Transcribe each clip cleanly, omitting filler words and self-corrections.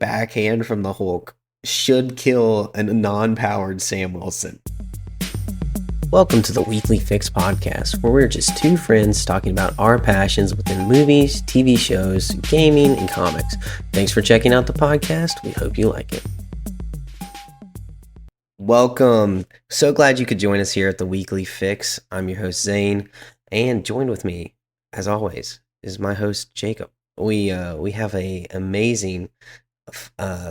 backhand from the Hulk should kill a non-powered Sam Wilson. Welcome to the Weekly Fix podcast, where we're just two friends talking about our passions within movies, TV shows, gaming, and comics. Thanks for checking out the podcast. We hope you like it. Welcome. So glad you could join us here at the Weekly Fix. I'm your host, Zane, and joined with me, as always, is my host, Jacob. We have a amazing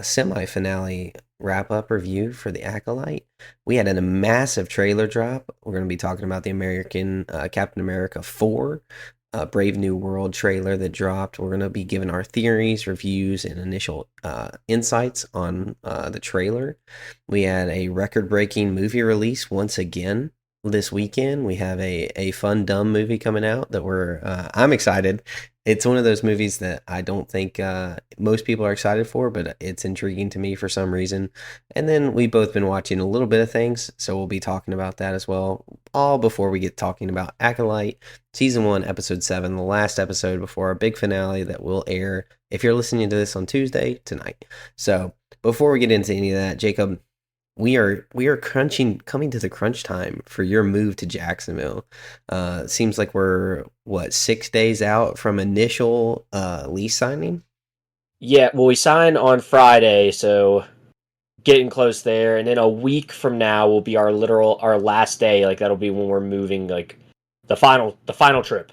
semi-finale wrap-up review for the Acolyte. We had a massive trailer drop. We're going to be talking about the American Captain America 4 Brave New World trailer that dropped. We're going to be giving our theories, reviews, and initial insights on the trailer. We had a record-breaking movie release once again this weekend. We have a fun, dumb movie coming out that I'm excited. It's one of those movies that I don't think most people are excited for, but it's intriguing to me for some reason. And then we've both been watching a little bit of things, so we'll be talking about that as well, all before we get talking about Acolyte, Season 1, Episode 7, the last episode before our big finale that will air, if you're listening to this on Tuesday, tonight. So before we get into any of that, Jacob, we are coming to the crunch time for your move to Jacksonville. Seems like we're 6 days out from initial lease signing. Yeah, well, we sign on Friday, so getting close there, and then a week from now will be our last day. Like, that'll be when we're moving, like the final trip.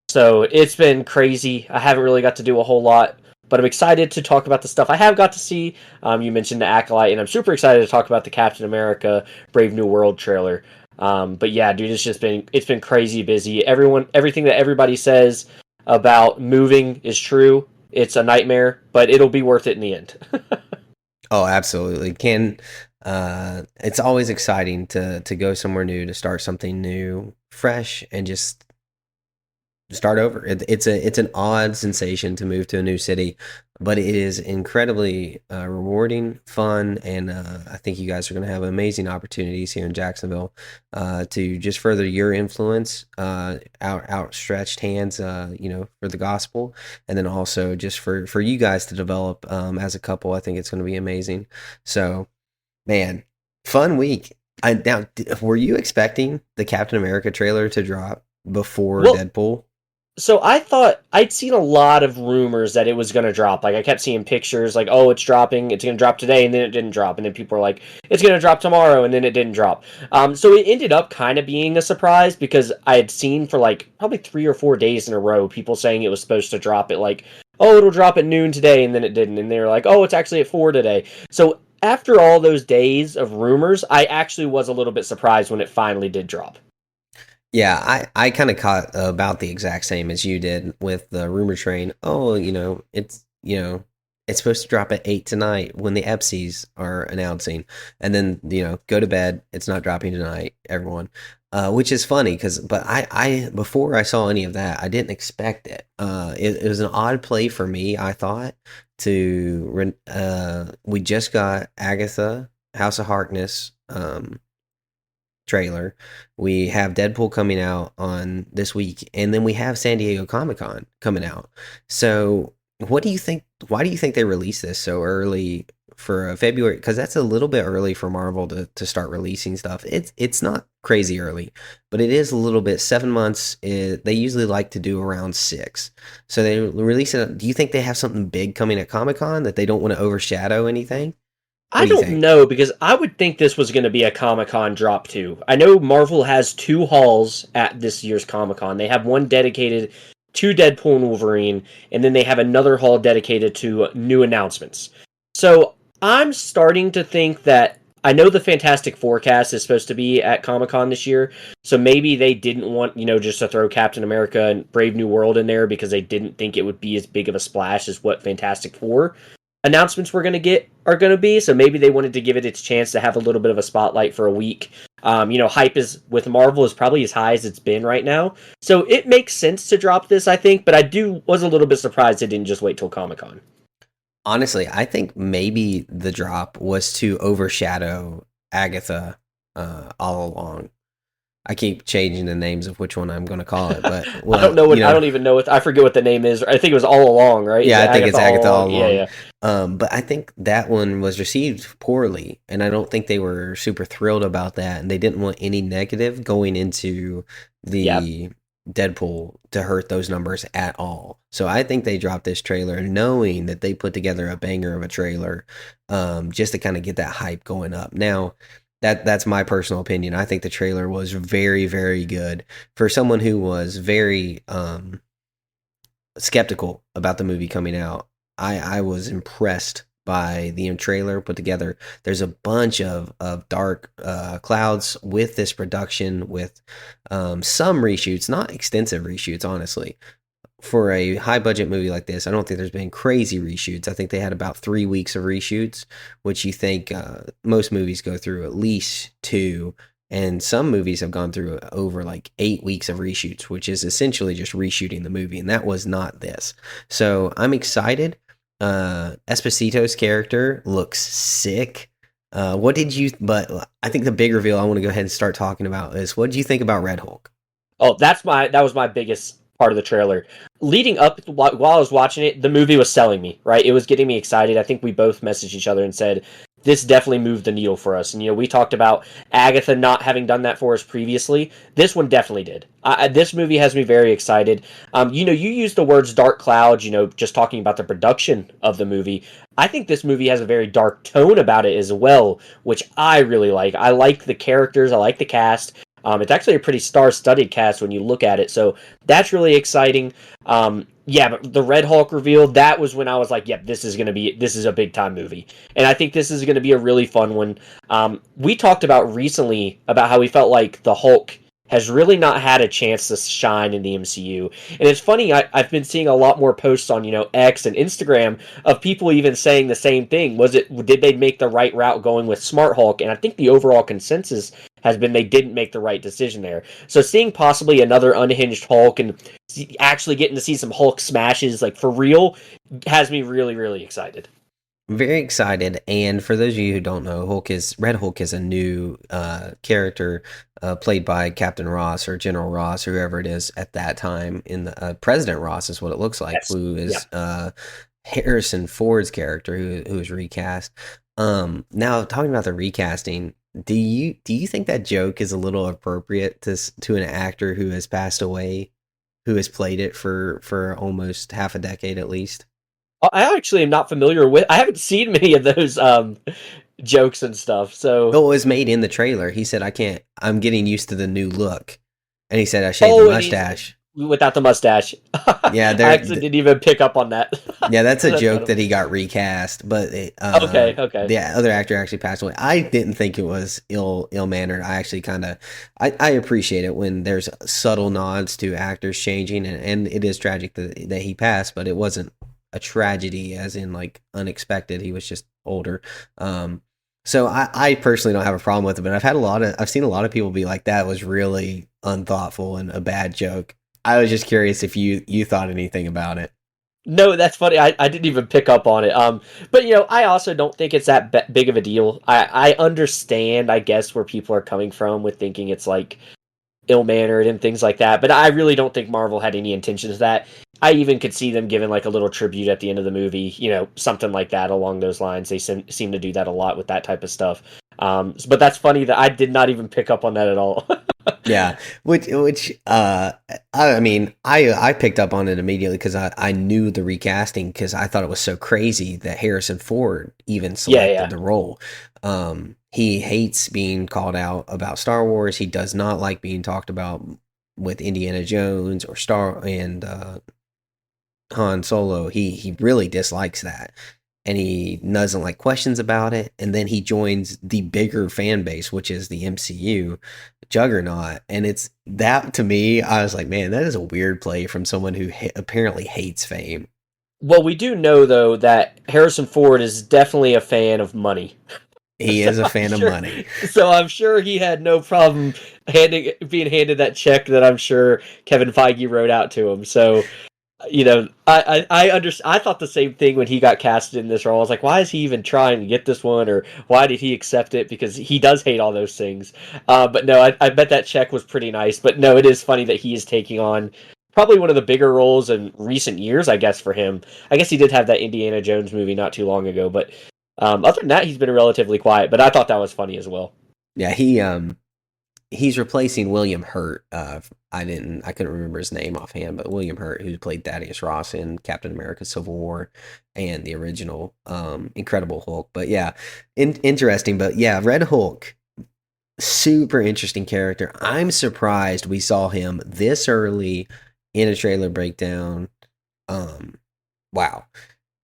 So it's been crazy. I haven't really got to do a whole lot, but I'm excited to talk about the stuff I have got to see. You mentioned the Acolyte, and I'm super excited to talk about the Captain America Brave New World trailer. But yeah, dude, it's been crazy busy. Everything that everybody says about moving is true. It's a nightmare, but it'll be worth it in the end. Oh, absolutely. It's always exciting to go somewhere new, to start something new, fresh, and just start over. It's an odd sensation to move to a new city, but it is incredibly rewarding, fun, and I think you guys are going to have amazing opportunities here in Jacksonville to just further your influence, outstretched hands, for the gospel, and then also just for you guys to develop as a couple. I think it's going to be amazing. So, man, fun week. Now, were you expecting the Captain America trailer to drop before Deadpool? So I thought I'd seen a lot of rumors that it was going to drop. Like, I kept seeing pictures like, oh, it's dropping, it's going to drop today, and then it didn't drop. And then people were like, it's going to drop tomorrow, and then it didn't drop. So it ended up kind of being a surprise because I had seen for like probably 3 or 4 days in a row people saying it was supposed to drop at like, oh, it'll drop at noon today, and then it didn't. And they were like, oh, it's actually at 4 today. So after all those days of rumors, I actually was a little bit surprised when it finally did drop. Yeah, I kind of caught about the exact same as you did with the rumor train. Oh, it's supposed to drop at 8 tonight when the EPSIs are announcing, and then go to bed. It's not dropping tonight, everyone. Which is funny but I before I saw any of that, I didn't expect it. It was an odd play for me. I thought we just got Agatha House of Harkness trailer. We have Deadpool coming out on this week, and then we have San Diego Comic-Con coming out. So what do you think? Why do you think they released this so early for February? Because that's a little bit early for Marvel to start releasing stuff. It's not crazy early, but it is a little bit. 7 months, they usually like to do around 6. So they release it. Do you think they have something big coming at Comic-Con that they don't want to overshadow anything? I don't know, because I would think this was going to be a Comic-Con drop too. I know Marvel has 2 halls at this year's Comic-Con. They have one dedicated to Deadpool and Wolverine, and then they have another hall dedicated to new announcements. So I'm starting to think that, I know the Fantastic Forecast is supposed to be at Comic-Con this year, so maybe they didn't want, just to throw Captain America and Brave New World in there because they didn't think it would be as big of a splash as what Fantastic Four announcements are going to be, so maybe they wanted to give it its chance to have a little bit of a spotlight for a week. Hype is with Marvel is probably as high as it's been right now, so it makes sense to drop this, I think, but I was a little bit surprised it didn't just wait till Comic-Con. Honestly, I think maybe the drop was to overshadow Agatha all along. I keep changing the names of which one I'm going to call it, but I don't well, know what I don't even know what I forget what the name is. I think it was All Along, right? Is yeah, it I think Agatha it's All Agatha Along? all Yeah, along. yeah. But I think that one was received poorly, and I don't think they were super thrilled about that, and they didn't want any negative going into Yeah. the Deadpool to hurt those numbers at all. So I think they dropped this trailer knowing that they put together a banger of a trailer, just to kind of get that hype going up. Now, that's my personal opinion. I think the trailer was very, very good for someone who was very skeptical about the movie coming out. I was impressed by the trailer put together. There's a bunch of dark clouds with this production, with some reshoots, not extensive reshoots, honestly. For a high budget movie like this, I don't think there's been crazy reshoots. I think they had about 3 weeks of reshoots, which you think most movies go through at least two, and some movies have gone through over like 8 weeks of reshoots, which is essentially just reshooting the movie, and that was not this. So I'm excited. Esposito's character looks sick. What did you? But I think the big reveal I want to go ahead and start talking about is, what did you think about Red Hulk? Oh, that was my biggest part of the trailer. Leading up while I was watching it, the movie was selling me, right? It was getting me excited. I think we both messaged each other and said this definitely moved the needle for us. And we talked about Agatha not having done that for us previously. This one definitely did. This movie has me very excited. You used the words dark clouds. Just talking about the production of the movie. I think this movie has a very dark tone about it as well, which I really like. I like the characters. I like the cast. It's actually a pretty star-studded cast when you look at it, so that's really exciting. Yeah, but the Red Hulk reveal, that was when I was like, yep, this is a big-time movie. And I think this is going to be a really fun one. We talked about recently about how we felt like the Hulk has really not had a chance to shine in the MCU. And it's funny, I've been seeing a lot more posts on, X and Instagram of people even saying the same thing. Did they make the right route going with Smart Hulk? And I think the overall consensus has been they didn't make the right decision there. So seeing possibly another unhinged Hulk and actually getting to see some Hulk smashes, like for real, has me really, really excited. Very excited, and for those of you who don't know, Red Hulk is a new character played by Captain Ross or General Ross, or whoever it is at that time. In the President Ross is what it looks like, Yes. who Yeah. is Harrison Ford's character, who was recast. Now talking about the recasting, do you think that joke is a little appropriate to an actor who has passed away, who has played it for almost half a decade at least? I actually am not familiar with. I haven't seen many of those jokes and stuff. So, Oh, it was made in the trailer. He said, I'm getting used to the new look. And he said, I shaved the oh, and he's mustache. without the mustache. Yeah, I actually didn't even pick up on that. yeah, that's a That's joke kind of that he got recast, but okay. Okay. the other actor actually passed away. I didn't think it was ill mannered. I actually I appreciate it when there's subtle nods to actors changing, and it is tragic that he passed, but it wasn't a tragedy as in like unexpected. He was just older. So I personally don't have a problem with it, but I've seen a lot of people be like, that was really unthoughtful and a bad joke. I was just curious if you thought anything about it. No, that's funny. I didn't even pick up on it. But I also don't think it's that big of a deal. I understand, I guess, where people are coming from with thinking it's like ill-mannered and things like that, but I really don't think Marvel had any intentions of that. I even could see them giving like a little tribute at the end of the movie, something like that along those lines. They seem to do that a lot with that type of stuff. But that's funny that I did not even pick up on that at all. Yeah, I mean, I picked up on it immediately because I knew the recasting, because I thought it was so crazy that Harrison Ford even Yeah, selected yeah. the role. He hates being called out about Star Wars. He does not like being talked about with Indiana Jones or Han Solo. He really dislikes that, and he doesn't like questions about it. And then he joins the bigger fan base, which is the MCU juggernaut. And it's that, to me, I was like, man, that is a weird play from someone who apparently hates fame. Well, we do know though that Harrison Ford is definitely a fan of money. He So is a I'm fan of sure, money. so I'm sure he had no problem being handed that check that I'm sure Kevin Feige wrote out to him. So I thought the same thing when he got casted in this role. I was like, why is he even trying to get this one, or why did he accept it? Because he does hate all those things. But no, I bet that check was pretty nice. But no, it is funny that he is taking on probably one of the bigger roles in recent years, I guess, for him. I guess he did have that Indiana Jones movie not too long ago, but other than that, he's been relatively quiet. But I thought that was funny as well. Yeah, he's replacing William Hurt. I couldn't remember his name offhand, but William Hurt, who played Thaddeus Ross in Captain America: Civil War and the original Incredible Hulk. But yeah, interesting. But yeah, Red Hulk, super interesting character. I'm surprised we saw him this early in a trailer breakdown. Wow.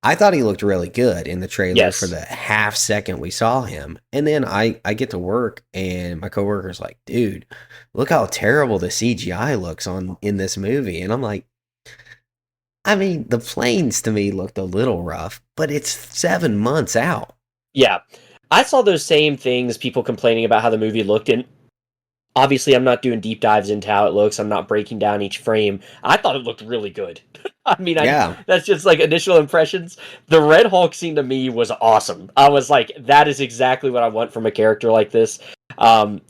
I thought he looked really good in the trailer for Yes. the half second we saw him. And then I get to work and my coworker's like, dude, look how terrible the CGI looks on in this movie. And I'm like, I mean, the planes to me looked a little rough, but it's 7 months out. Yeah. I saw those same things, people complaining about how the movie looked, and obviously I'm not doing deep dives into how it looks. I'm not breaking down each frame. I thought it looked really good. I mean, Yeah. that's just like initial impressions. The Red Hulk scene to me was awesome. I was like, that is exactly what I want from a character like this. Um,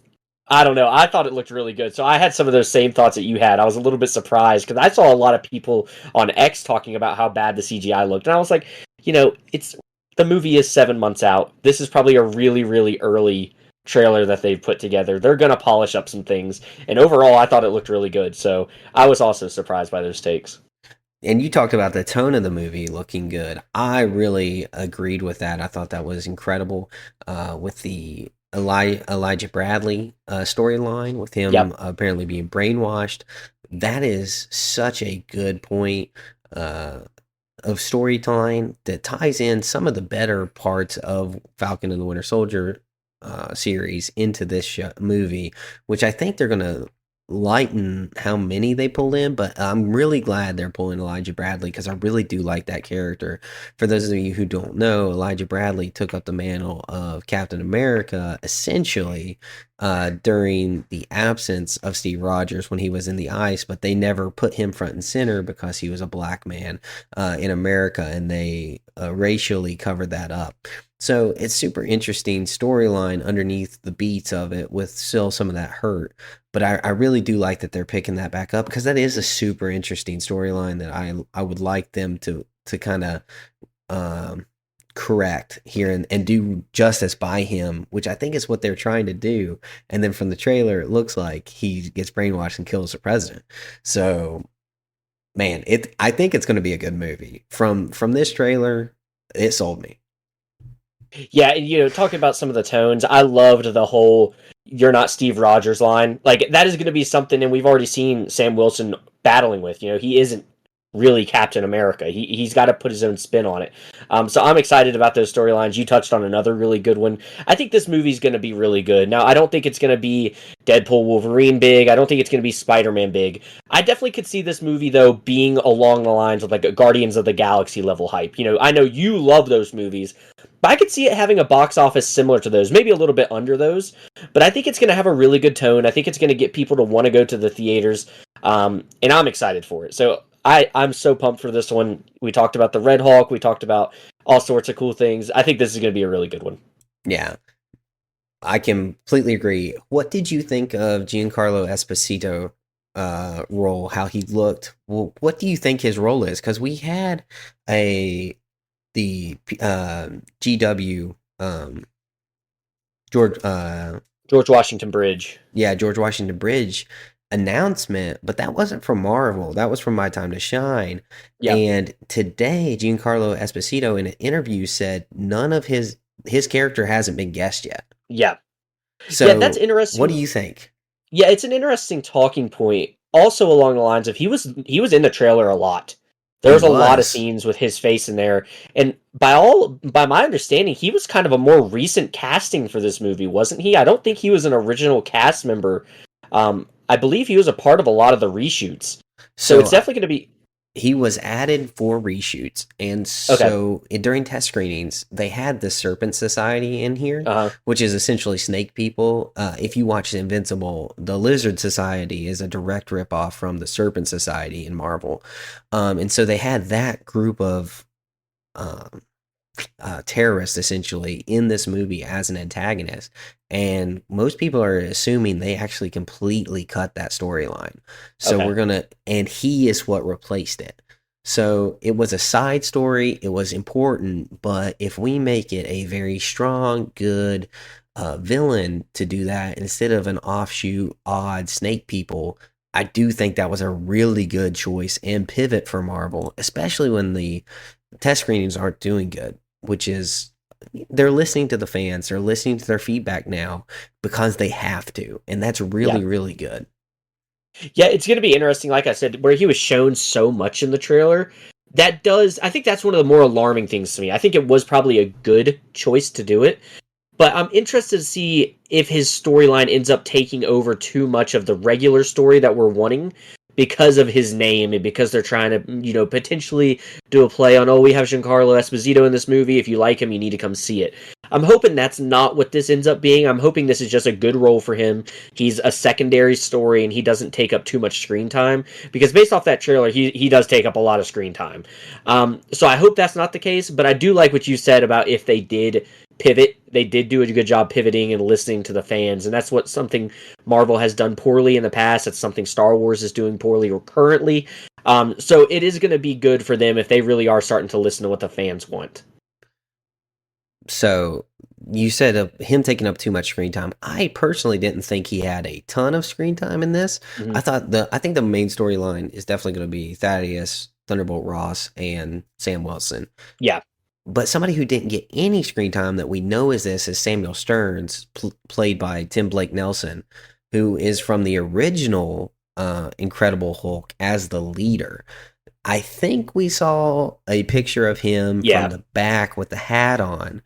I don't know. I thought it looked really good. So I had some of those same thoughts that you had. I was a little bit surprised because I saw a lot of people on X talking about how bad the CGI looked, and I was like, it's the movie is 7 months out. This is probably a really, really early trailer that they've put together. They're gonna polish up some things, and overall, I thought it looked really good. So I was also surprised by those takes. And you talked about the tone of the movie looking good. I really agreed with that. I thought that was incredible with the Elijah Bradley storyline, with him Yep. apparently being brainwashed. That is such a good point uh, of storytelling that ties in some of the better parts of Falcon and the Winter Soldier series into this movie, which I think they're going to lighten how many they pull in, but I'm really glad they're pulling Elijah Bradley because I really do like that character. For those of you who don't know, Elijah Bradley took up the mantle of Captain America essentially during the absence of Steve Rogers when he was in the ice, but they never put him front and center because he was a black man in America, and they racially covered that up. So it's super interesting storyline underneath the beats of it with still some of that hurt. But I really do like that they're picking that back up because that is a super interesting storyline that I would like them to kind of um, correct here and do justice by him, which I think is what they're trying to do. And then from the trailer, it looks like he gets brainwashed and kills the president. So man, I think it's going to be a good movie. From this trailer, it sold me. Yeah, and talking about some of the tones, I loved the whole "You're not Steve Rogers" line. Like that is going to be something, and we've already seen Sam Wilson battling with. He isn't really Captain America. He's got to put his own spin on it. So I'm excited about those storylines. You touched on another really good one. I think this movie's going to be really good. Now, I don't think it's going to be Deadpool Wolverine big. I don't think it's going to be Spider-Man big. I definitely could see this movie though being along the lines of like a Guardians of the Galaxy level hype. I know you love those movies. But I could see it having a box office similar to those, maybe a little bit under those. But I think it's going to have a really good tone. I think it's going to get people to want to go to the theaters, and I'm excited for it. So I'm so pumped for this one. We talked about the Red Hulk. We talked about all sorts of cool things. I think this is going to be a really good one. Yeah, I completely agree. What did you think of Giancarlo Esposito role? How he looked? Well, what do you think his role is? Because we had a the GW George George Washington Bridge. yeah, George Washington Bridge announcement, but that wasn't from Marvel. That was from My Time to Shine. Yeah. And today, Giancarlo Esposito in an interview said none of his character hasn't been guessed yet. Yeah. So Yeah, that's interesting. What do you think? Yeah, it's an interesting talking point. Also along the lines of he was in the trailer a lot. There's a lot of scenes with his face in there, and by my understanding, he was kind of a more recent casting for this movie, wasn't he? I don't think he was an original cast member. I believe he was a part of a lot of the reshoots. So it's definitely going to be. he was added for reshoots, and Okay. so during test screenings, they had the Serpent Society in here, Uh-huh. which is essentially snake people. If you watch Invincible, the Lizard Society is a direct ripoff from the Serpent Society in Marvel, and so they had that group of um, terrorist essentially in this movie as an antagonist. And most people are assuming they actually completely cut that storyline. So Okay. we're going to, and he is what replaced it. So it was a side story. It was important. But if we make it a very strong, good villain to do that instead of an offshoot, odd snake people, I do think that was a really good choice and pivot for Marvel, especially when the test screenings aren't doing good, which is they're listening to the fans, they're listening to their feedback now because they have to, and that's Yeah. really really good. Yeah, it's going to be interesting, like I said, where he was shown so much in the trailer. That does, I think that's one of the more alarming things to me. I think it was probably a good choice to do it, but I'm interested to see if his storyline ends up taking over too much of the regular story that we're wanting because of his name and because they're trying to, potentially do a play on, oh, we have Giancarlo Esposito in this movie. If you like him, you need to come see it. I'm hoping that's not what this ends up being. I'm hoping this is just a good role for him. He's a secondary story and he doesn't take up too much screen time because based off that trailer, he does take up a lot of screen time. So I hope that's not the case, but I do like what you said about if they did pivot. They did do a good job pivoting and listening to the fans, and that's what something Marvel has done poorly in the past. It's something Star Wars is doing poorly or currently. So it is going to be good for them if they really are starting to listen to what the fans want. So you said of him taking up too much screen time. I personally didn't think he had a ton of screen time in this. Mm-hmm. I think the main storyline is definitely going to be Thaddeus, Thunderbolt Ross, and Sam Wilson. Yeah. But somebody who didn't get any screen time that we know is this is Samuel Stearns, played by Tim Blake Nelson, who is from the original Incredible Hulk as the leader. I think we saw a picture of him from Yeah. the back with the hat on.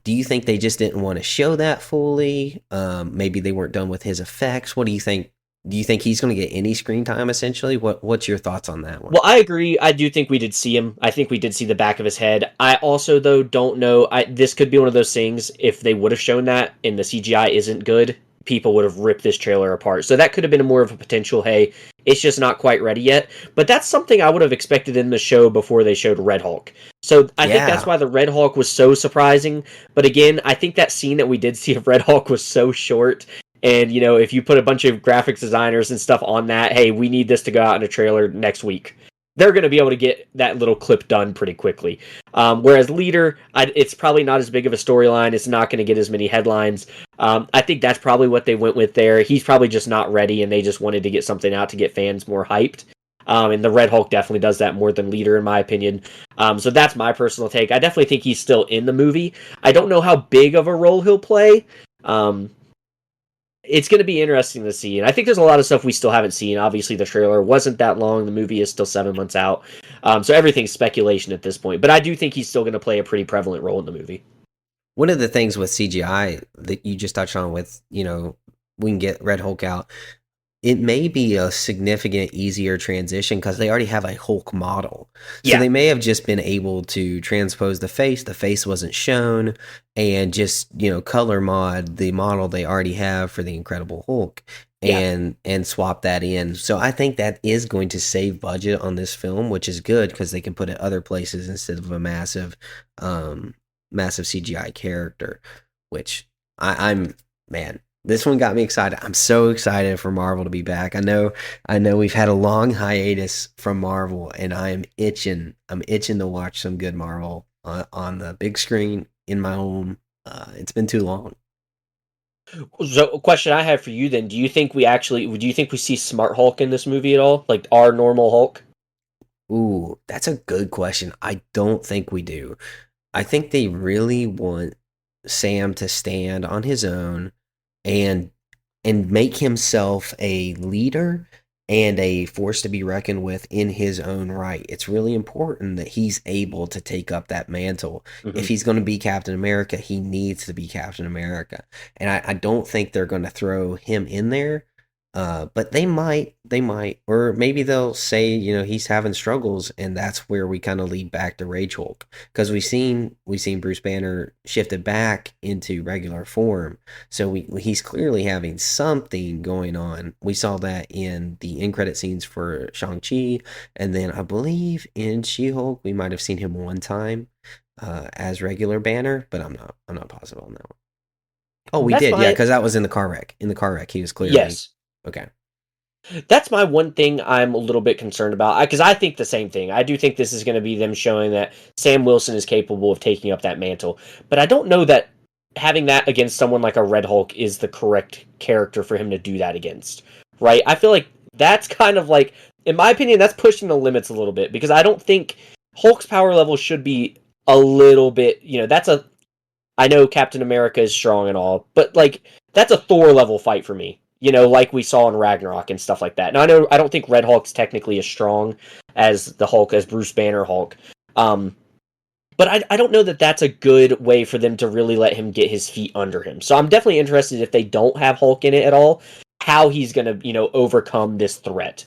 Do you think they just didn't want to show that fully? Maybe they weren't done with his effects. What do you think? Do you think he's going to get any screen time? Essentially, what's your thoughts on that one? Well, I agree. I do think we did see him. I think we did see the back of his head. I also, though, don't know. This could be one of those things. If they would have shown that and the CGI isn't good, people would have ripped this trailer apart. So that could have been more of a potential. Hey, it's just not quite ready yet. But that's something I would have expected in the show before they showed Red Hulk. So I think that's Yeah, why the Red Hulk was so surprising. But again, I think that scene that we did see of Red Hulk was so short. And, if you put a bunch of graphics designers and stuff on that, hey, we need this to go out in a trailer next week. They're going to be able to get that little clip done pretty quickly. Whereas Leader, it's probably not as big of a storyline. It's not going to get as many headlines. I think that's probably what they went with there. He's probably just not ready, and they just wanted to get something out to get fans more hyped. And the Red Hulk definitely does that more than Leader, in my opinion. So that's my personal take. I definitely think he's still in the movie. I don't know how big of a role he'll play. It's going to be interesting to see. And I think there's a lot of stuff we still haven't seen. Obviously, the trailer wasn't that long. The movie is still 7 months out. So everything's speculation at this point. But I do think he's still going to play a pretty prevalent role in the movie. one of the things with CGI that you just touched on with we can get Red Hulk out. It may be a significant easier transition because they already have a Hulk model. So Yeah. they may have just been able to transpose the face. The face wasn't shown and just, color mod the model they already have for the Incredible Hulk Yeah. and swap that in. So I think that is going to save budget on this film, which is good because they can put it other places instead of a massive CGI character, which I'm man, this one got me excited. I'm so excited for Marvel to be back. I know we've had a long hiatus from Marvel, and I am itching. I'm itching to watch some good Marvel on the big screen in my home. It's been too long. So, a question I have for you then: do you think we see Smart Hulk in this movie at all? Like our normal Hulk? Ooh, that's a good question. I don't think we do. I think they really want Sam to stand on his own and make himself a leader and a force to be reckoned with in his own right. It's really important that he's able to take up that mantle. Mm-hmm. If he's going to be Captain America, he needs to be Captain America. And I don't think they're going to throw him in there But they might, or maybe they'll say, he's having struggles, and that's where we kind of lead back to Rage Hulk, because we seen Bruce Banner shifted back into regular form, so he's clearly having something going on. We saw that in the end credit scenes for Shang-Chi, and then I believe in She-Hulk we might have seen him one time as regular Banner, but I'm not positive on that one. Oh, we That's did, yeah, my because that was in the car wreck. In the car wreck, he was clearly yes. okay. That's my one thing I'm a little bit concerned about because I think the same thing. I do think this is going to be them showing that Sam Wilson is capable of taking up that mantle, but I don't know that having that against someone like a Red Hulk is the correct character for him to do that against. Right? I feel like that's kind of like, in my opinion, that's pushing the limits a little bit because I don't think Hulk's power level should be a little bit. That's a. I know Captain America is strong and all, but like that's a Thor level fight for me. Like we saw in Ragnarok and stuff like that. Now I don't think Red Hulk's technically as strong as the Hulk as Bruce Banner Hulk. Um, but I don't know that that's a good way for them to really let him get his feet under him. So I'm definitely interested if they don't have Hulk in it at all, how he's gonna overcome this threat.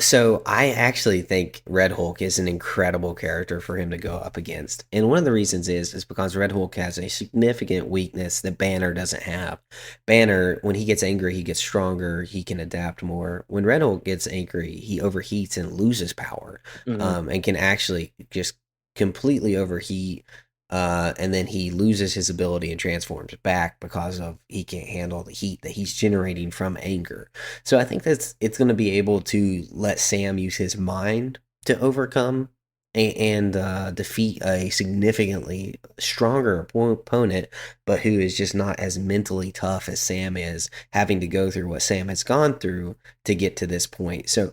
So I actually think Red Hulk is an incredible character for him to go up against, and one of the reasons is because Red Hulk has a significant weakness that Banner doesn't have. Banner, when he gets angry, he gets stronger. He can adapt more. When Red Hulk gets angry, he overheats and loses power, Hmm. and can actually just completely overheat. And then he loses his ability and transforms back because of he can't handle the heat that he's generating from anger. So I think it's going to be able to let Sam use his mind to overcome and defeat a significantly stronger opponent, but who is just not as mentally tough as Sam is, having to go through what Sam has gone through to get to this point. So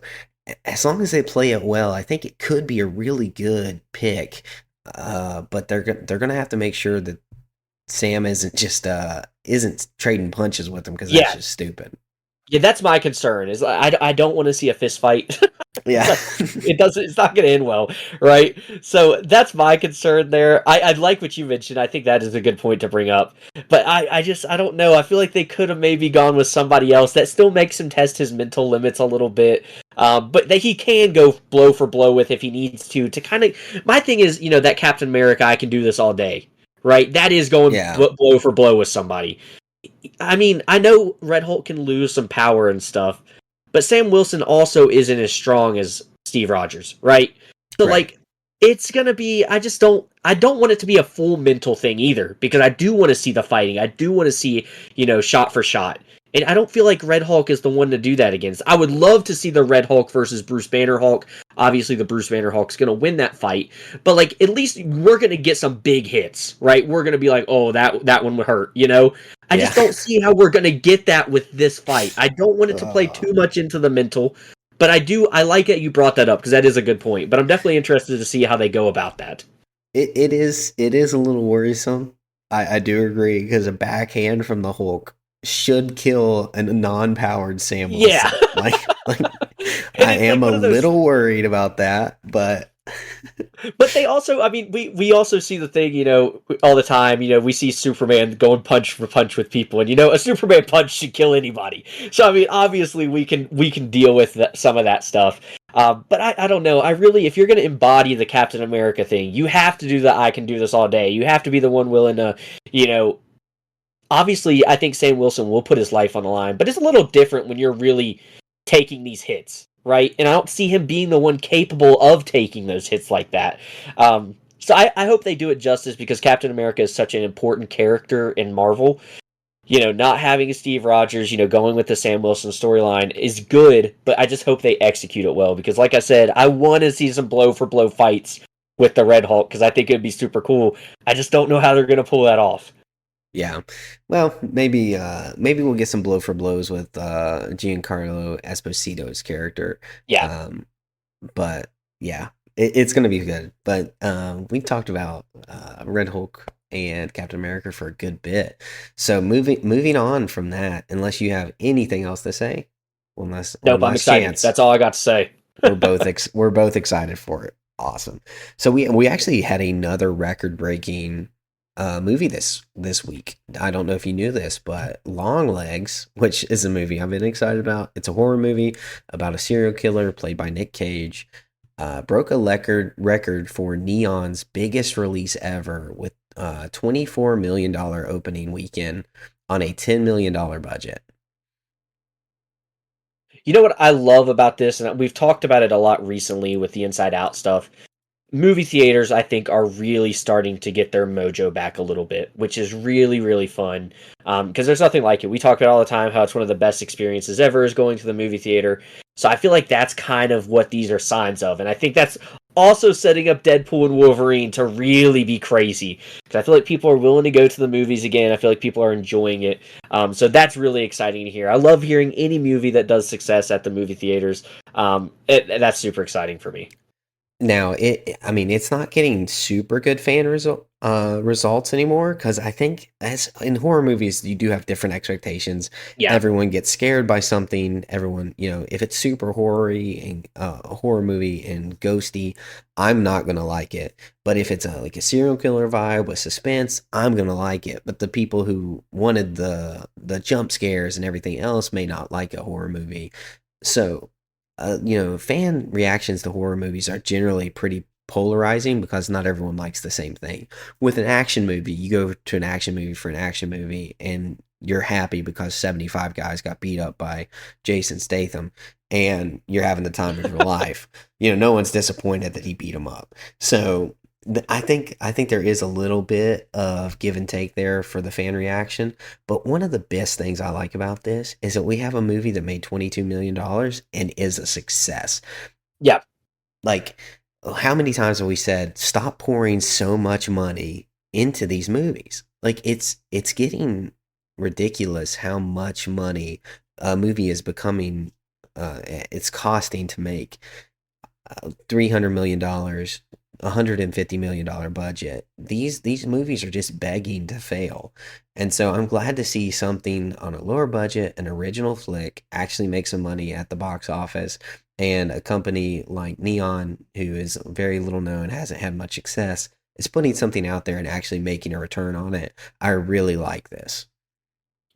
as long as they play it well, I think it could be a really good pick. But they're gonna have to make sure that Sam isn't trading punches with him, because that's Yeah, just stupid. yeah, that's my concern. Is I don't want to see a fist fight. Yeah. Like, it doesn't. It's not going to end well, right? So that's my concern there. I like what you mentioned. I think that is a good point to bring up. But I don't know. I feel like they could have maybe gone with somebody else that still makes him test his mental limits a little bit. But that he can go blow for blow with if he needs to kind of. My thing is, that Captain America, I can do this all day, right? That is going Yeah. blow for blow with somebody. I mean, I know Red Hulk can lose some power and stuff, but Sam Wilson also isn't as strong as Steve Rogers, right? So Right. like it's going to be I don't want it to be a full mental thing either because I do want to see the fighting. I do want to see, shot for shot. And I don't feel like Red Hulk is the one to do that against. I would love to see the Red Hulk versus Bruce Banner Hulk. Obviously the Bruce Banner Hulk's going to win that fight, but like at least we're going to get some big hits, right? We're going to be like, "Oh, that one would hurt." I Yeah. just don't see how we're going to get that with this fight. I don't want it to play uh, too much into the mental, but I like that you brought that up because that is a good point. But I'm definitely interested to see how they go about that. it is a little worrisome. I do agree, because a backhand from the Hulk should kill a non-powered Sam Yeah. Wilson. Like And I it's like am a one of those. little worried about that, but But they also, I mean, we also see the thing, all the time. We see Superman going punch for punch with people, and a Superman punch should kill anybody. So I mean, obviously we can deal with some of that stuff. But I don't know. I really, if you're going to embody the Captain America thing, you have to do the I can do this all day. You have to be the one willing to, you know. Obviously, I think Sam Wilson will put his life on the line, but it's a little different when you're really taking these hits, right? And I don't see him being the one capable of taking those hits like that. So I hope they do it justice because Captain America is such an important character in Marvel. Not having a Steve Rogers, going with the Sam Wilson storyline is good, but I just hope they execute it well because, like I said, I want to see some blow for blow fights with the Red Hulk because I think it'd be super cool. I just don't know how they're going to pull that off. yeah. Well, maybe we'll get some blow for blows with Giancarlo Esposito's character. Yeah. Um, but yeah, it's gonna be good. But we talked about Red Hulk and Captain America for a good bit. So moving on from that, unless you have anything else to say, one Nope, I'm last excited. chance. That's all I got to say. We're both excited for it. Awesome. So we actually had another record breaking movie this week. I don't know if you knew this, but Longlegs, which is a movie I've been excited about. It's a horror movie about a serial killer played by Nick Cage. Broke a record for Neon's biggest release ever with $24 million opening weekend on a $10 million budget. You know what I love about this, and we've talked about it a lot recently with the Inside Out stuff. Movie theaters, I think, are really starting to get their mojo back a little bit, which is really, really fun. Because there's nothing like it. We talk about all the time how it's one of the best experiences ever is going to the movie theater. So I feel like that's kind of what these are signs of. And I think that's also setting up Deadpool and Wolverine to really be crazy. Because I feel like people are willing to go to the movies again. I feel like people are enjoying it. So that's really exciting to hear. I love hearing any movie that does success at the movie theaters. That's super exciting for me. Now, I mean, it's not getting super good results anymore because I think as in horror movies, you do have different expectations. Yeah. Everyone gets scared by something. Everyone, if it's super horror-y and a horror movie and ghosty, I'm not gonna like it. But if it's like a serial killer vibe with suspense, I'm gonna like it. But the people who wanted the jump scares and everything else may not like a horror movie. So fan reactions to horror movies are generally pretty polarizing because not everyone likes the same thing. With an action movie, you go to an action movie for an action movie and you're happy because 75 guys got beat up by Jason Statham and you're having the time of your life. No one's disappointed that he beat him up. So I think there is a little bit of give and take there for the fan reaction, but one of the best things I like about this is that we have a movie that made $22 million and is a success. Yeah. Like, how many times have we said, stop pouring so much money into these movies? Like, it's getting ridiculous how much money a movie is becoming. It's costing to make $300 million. $150 million budget. These movies are just begging to fail. And so I'm glad to see something on a lower budget, an original flick, actually make some money at the box office. And a company like Neon, who is very little known, hasn't had much success, is putting something out there and actually making a return on it. I really like this.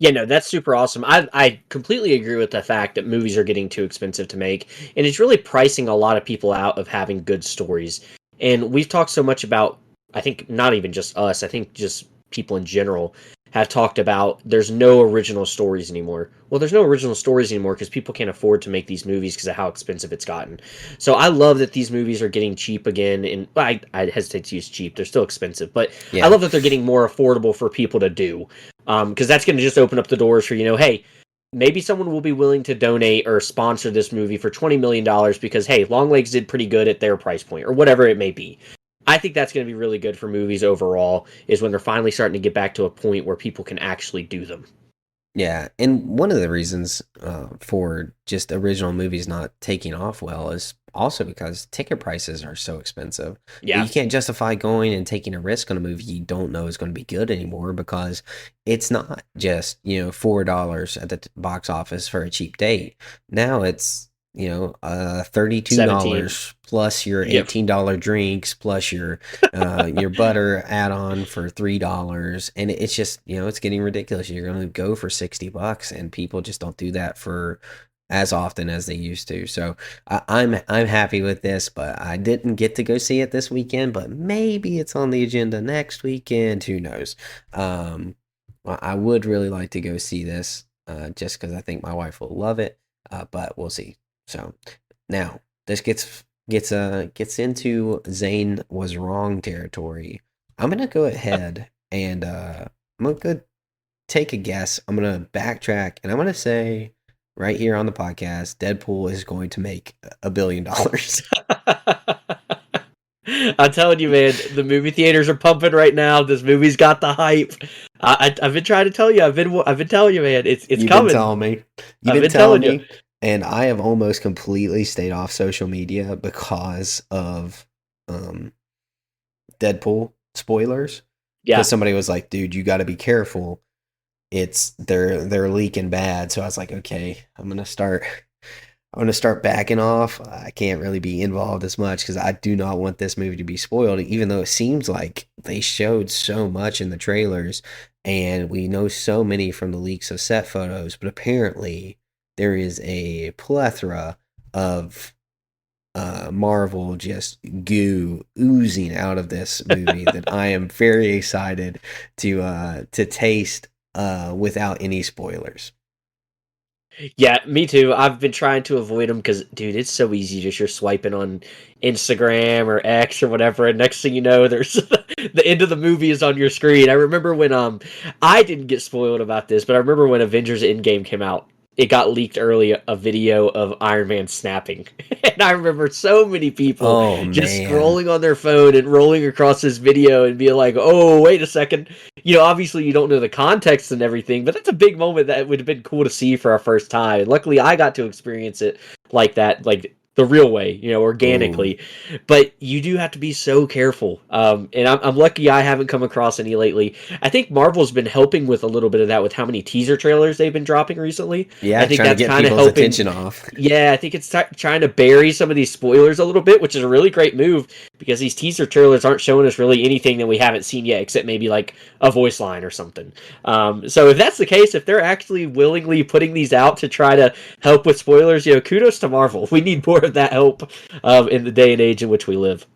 Yeah, no, that's super awesome. I completely agree with the fact that movies are getting too expensive to make, and it's really pricing a lot of people out of having good stories. And we've talked so much about, I think not even just us, I think just people in general have talked about there's no original stories anymore. Well, there's no original stories anymore because people can't afford to make these movies because of how expensive it's gotten. So I love that these movies are getting cheap again, and I hesitate to use cheap; they're still expensive, but I Yeah. love that they're getting more affordable for people to do. Because that's going to just open up the doors for, hey, maybe someone will be willing to donate or sponsor this movie for $20 million because, hey, Longlegs did pretty good at their price point or whatever it may be. I think that's going to be really good for movies overall, is when they're finally starting to get back to a point where people can actually do them. Yeah, and one of the reasons for just original movies not taking off well is also because ticket prices are so expensive. You Yeah. can't justify going and taking a risk on a movie you don't know is going to be good anymore because it's not just, $4 at the box office for a cheap date. Now it's, $32 17. plus your Yep. $18 drinks plus your butter add-on for $3, and it's just it's getting ridiculous. You're going to go for $60 and people just don't do that for as often as they used to. So I'm happy with this, but I didn't get to go see it this weekend, but maybe it's on the agenda next weekend, who knows. I would really like to go see this just because I think my wife will love it, but we'll see. So now this gets into Zane was wrong territory. I'm gonna go ahead and I'm gonna go take a guess. I'm gonna backtrack and I'm gonna say right here on the podcast, Deadpool is going to make $1 billion. I'm telling you, man, the movie theaters are pumping right now. This movie's got the hype. I've been trying to tell you. I've been telling you, man. It's You've been coming. telling me. You've I've been been telling telling you. me, and I have almost completely stayed off social media because of um Deadpool spoilers. Because Yeah. somebody was like, "Dude, you got to be careful. They're leaking bad." So I was like, "Okay, I'm gonna start." I'm gonna start backing off. I can't really be involved as much because I do not want this movie to be spoiled. Even though it seems like they showed so much in the trailers, and we know so many from the leaks of set photos, but apparently there is a plethora of Marvel just goo oozing out of this movie that I am very excited to taste without any spoilers. Yeah, me too. I've been trying to avoid them because, dude, it's so easy. Just you're swiping on Instagram or X or whatever, and next thing you know, there's the end of the movie is on your screen. I remember when I didn't get spoiled about this, but I remember when Avengers Endgame came out. It got leaked early, a video of Iron Man snapping, and I remember so many people Oh just man. scrolling on their phone and rolling across this video and being like, "Oh, wait a second." Obviously you don't know the context and everything, but that's a big moment that would have been cool to see for our first time. And luckily, I got to experience it like that, like the real way, Oh organically. But you do have to be so careful. And I'm lucky I haven't come across any lately. I think Marvel's been helping with a little bit of that with how many teaser trailers they've been dropping recently. I yeah, think trying to that's get kind of people's helping. attention off. Yeah, I think it's trying to bury some of these spoilers a little bit, which is a really great move because these teaser trailers aren't showing us really anything that we haven't seen yet, except maybe like a voice line or something. So if that's the case, if they're actually willingly putting these out to try to help with spoilers, kudos to Marvel. We need more of that help in the day and age in which we live.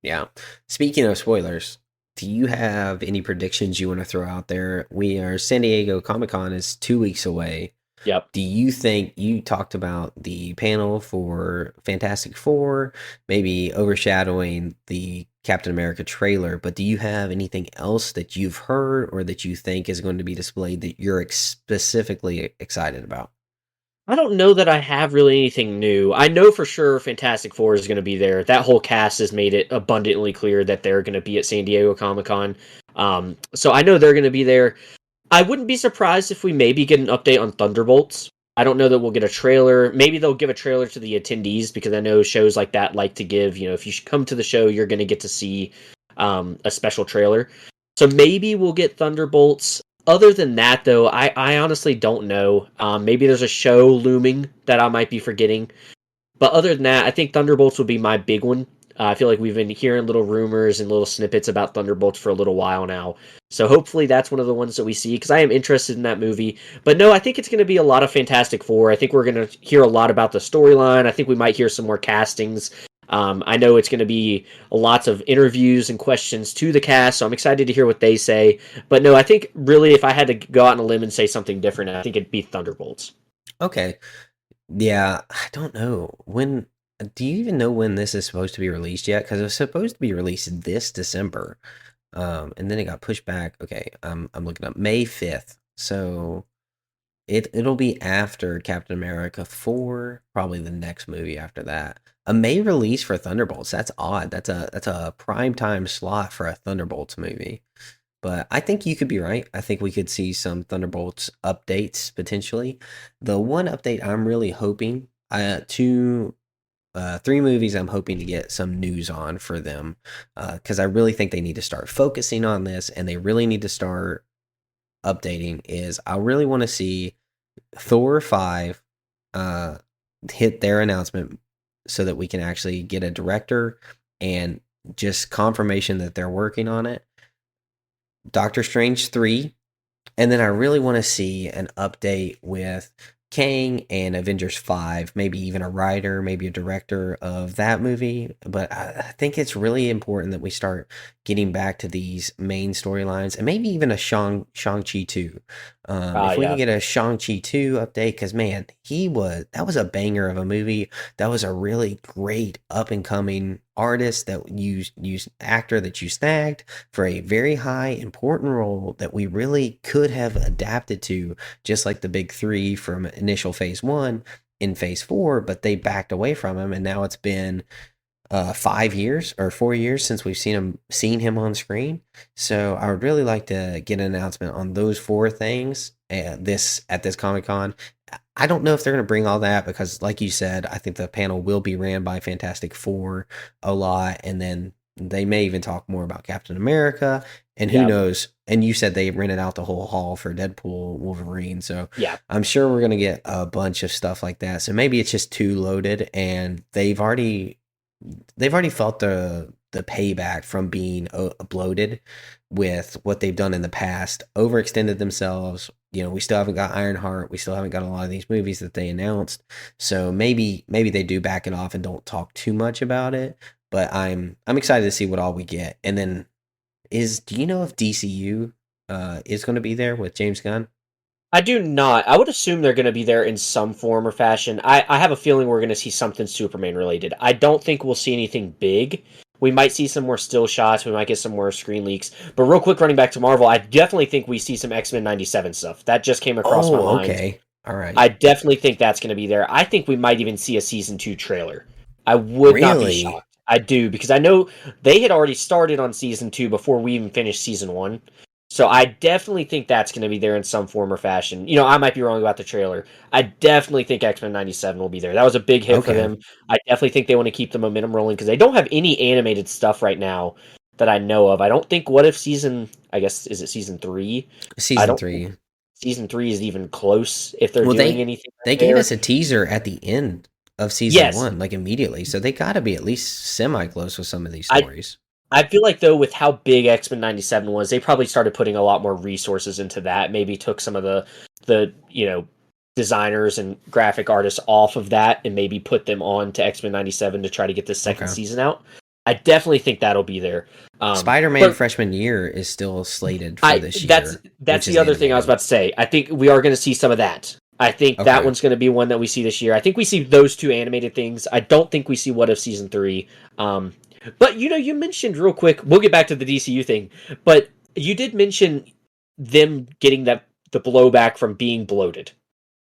Yeah. Speaking of spoilers, do you have any predictions you want to throw out there? We are San Diego Comic Con is 2 weeks away. Yep. Do you think you talked about the panel for Fantastic Four, maybe overshadowing the Captain America trailer, but do you have anything else that you've heard or that you think is going to be displayed that you're specifically excited about? I don't know that I have really anything new. I know for sure Fantastic Four is going to be there. That whole cast has made it abundantly clear that they're going to be at San Diego Comic Con. So I know they're going to be there. I wouldn't be surprised if we maybe get an update on Thunderbolts. I don't know that we'll get a trailer. Maybe they'll give a trailer to the attendees because I know shows like that like to give, if you come to the show, you're going to get to see a special trailer. So maybe we'll get Thunderbolts. Other than that, though, I honestly don't know. Maybe there's a show looming that I might be forgetting. But other than that, I think Thunderbolts would be my big one. I feel like we've been hearing little rumors and little snippets about Thunderbolts for a little while now. So hopefully that's one of the ones that we see because I am interested in that movie. But no, I think it's going to be a lot of Fantastic Four. I think we're going to hear a lot about the storyline. I think we might hear some more castings. I know it's going to be lots of interviews and questions to the cast, so I'm excited to hear what they say. But no, I think really if I had to go out on a limb and say something different, I think it'd be Thunderbolts. Okay. Yeah, I don't know. Do you even know when this is supposed to be released yet? Because it was supposed to be released this December. And then it got pushed back. Okay, I'm looking up May 5th. So it'll be after Captain America 4, probably the next movie after that. A May release for Thunderbolts. That's odd. That's a prime time slot for a Thunderbolts movie. But I think you could be right. I think we could see some Thunderbolts updates potentially. The one update I'm really hoping, three movies I'm hoping to get some news on for them, because I really think they need to start focusing on this, and they really need to start updating. Is I really want to see Thor 5 uh, hit their announcement so that we can actually get a director and just confirmation that they're working on it. Doctor Strange 3, and then I really want to see an update with Kang and Avengers 5, maybe even a writer, maybe a director of that movie. But I think it's really important that we start getting back to these main storylines and maybe even a Shang-Chi 2. If we can Yeah. get a Shang-Chi 2 update, because man, that was a banger of a movie. That was a really great up and coming artist that you actor that you snagged for a very high important role that we really could have adapted to, just like the big three from initial phase 1 in phase 4, but they backed away from him, and now it's been 5 years or 4 years since we've seen him on screen. So I would really like to get an announcement on those four things at this Comic Con. I don't know if they're going to bring all that because, like you said, I think the panel will be ran by Fantastic Four a lot, and then They may even talk more about Captain America, and who Yeah, knows? And you said they rented out the whole hall for Deadpool, Wolverine, so yeah. I'm sure we're gonna get a bunch of stuff like that. So maybe it's just too loaded, and they've already felt the payback from being bloated with what they've done in the past, overextended themselves. We still haven't got Ironheart. We still haven't got a lot of these movies that they announced. So maybe they do back it off and don't talk too much about it. But I'm excited to see what all we get. And then do you know if DCU is going to be there with James Gunn? I do not. I would assume they're going to be there in some form or fashion. I have a feeling we're going to see something Superman related. I don't think we'll see anything big. We might see some more still shots. We might get some more screen leaks. But real quick, running back to Marvel, I definitely think we see some X-Men 97 stuff. That just came across my Oh, mind. okay. All right. I definitely think that's going to be there. I think we might even see a season 2 trailer. I would not be Really? shocked. I do, because I know they had already started on season 2 before we even finished season 1. So I definitely think that's going to be there in some form or fashion. I might be wrong about the trailer. I definitely think X-Men 97 will be there. That was a big hit for Okay. them. I definitely think they want to keep the momentum rolling because they don't have any animated stuff right now that I know of. I don't think I guess, is it season 3? I Season don't think 3. season 3 is even close if they're Well, doing they anything they gave there. us a teaser at the end of season Yes, 1, like immediately. So they got to be at least semi close with some of these I stories. I feel like though with how big X-Men 97 was, they probably started putting a lot more resources into that. Maybe took some of the designers and graphic artists off of that and maybe put them on to X-Men 97 to try to get the second Okay. season out. I definitely think that'll be there. Spider-Man But freshman year is still slated for I this that's year, that's which the is other thing I was animated. about to say. I think we are going to see some of that. I think that Okay. one's going to be one that we see this year. I think we see those two animated things. I don't think we see What If season 3. Um, but you mentioned real quick. We'll get back to the DCU thing, but you did mention them getting the blowback from being bloated.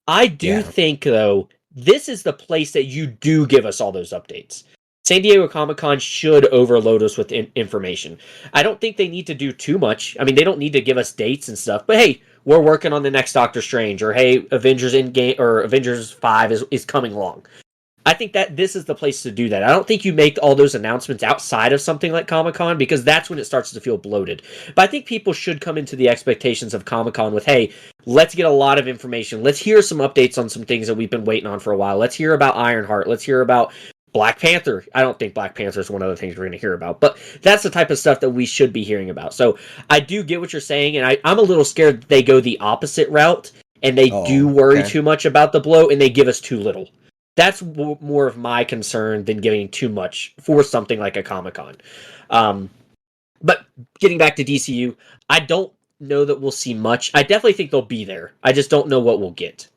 I do Yeah. think though this is the place that you do give us all those updates. San Diego Comic Con should overload us with information. I don't think they need to do too much. I mean, they don't need to give us dates and stuff. But hey, we're working on the next Doctor Strange, or hey, Avengers Endgame or Avengers 5 is coming along. I think that this is the place to do that. I don't think you make all those announcements outside of something like Comic Con because that's when it starts to feel bloated. But I think people should come into the expectations of Comic Con with, hey, let's get a lot of information. Let's hear some updates on some things that we've been waiting on for a while. Let's hear about Ironheart. Let's hear about Black Panther. I don't think Black Panther is one of the things we're going to hear about, but that's the type of stuff that we should be hearing about. So I do get what you're saying, and I'm a little scared that they go the opposite route and they do Oh, worry okay. too much about the blow and they give us too little. That's more of my concern than giving too much for something like a Comic Con. Um, but getting back to DCU, I don't know that we'll see much. I definitely think they'll be there. I just don't know what we'll get.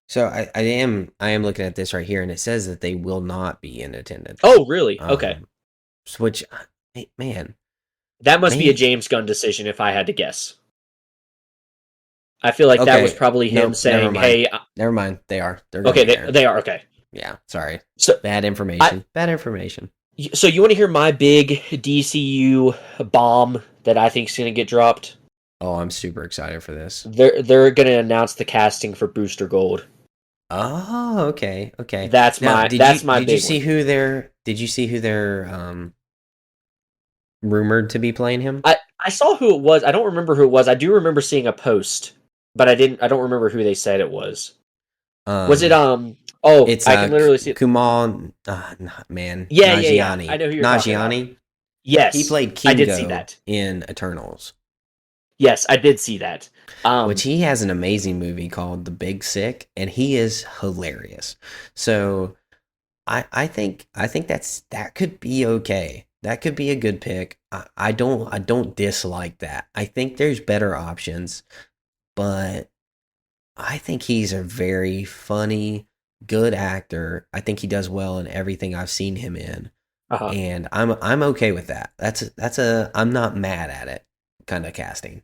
So I am looking at this right here, and it says that they will not be in attendance. Oh, really? Okay. Um, which, man, That must be a maybe. James Gunn decision if I had to guess. I feel like that was Okay, probably him nope, never saying, mind. "Hey, Never mind. They're gonna okay, be they, there. they are okay." Yeah, sorry. So, Bad I information. Bad information. so you want to hear my big DCU bomb that I think is going to get dropped? Oh, I'm super excited for this. They're going to announce the casting for Booster Gold. Oh, okay, okay. That's Now, my did you that's my did you big see one. who they're rumored to be playing him? I saw who it was. I don't remember who it was. I do remember seeing a post, but I don't remember who they said it was. Was it Um, oh, it's I can literally see it. Kumal, man, Yeah, yeah, yeah. I Nagiani. know who you're talking about. Nagiani. He Yes. played I did see Kingo that. in Eternals, Yes, I did see that. which he has an amazing movie called The Big Sick, and he is hilarious. So I think that could be okay. That could be a good pick. I don't dislike that. I think there's better options, but I think he's a very funny, good actor. I think he does well in everything I've seen him in, uh and I'm okay with that. That's a I'm not mad at it kind of casting.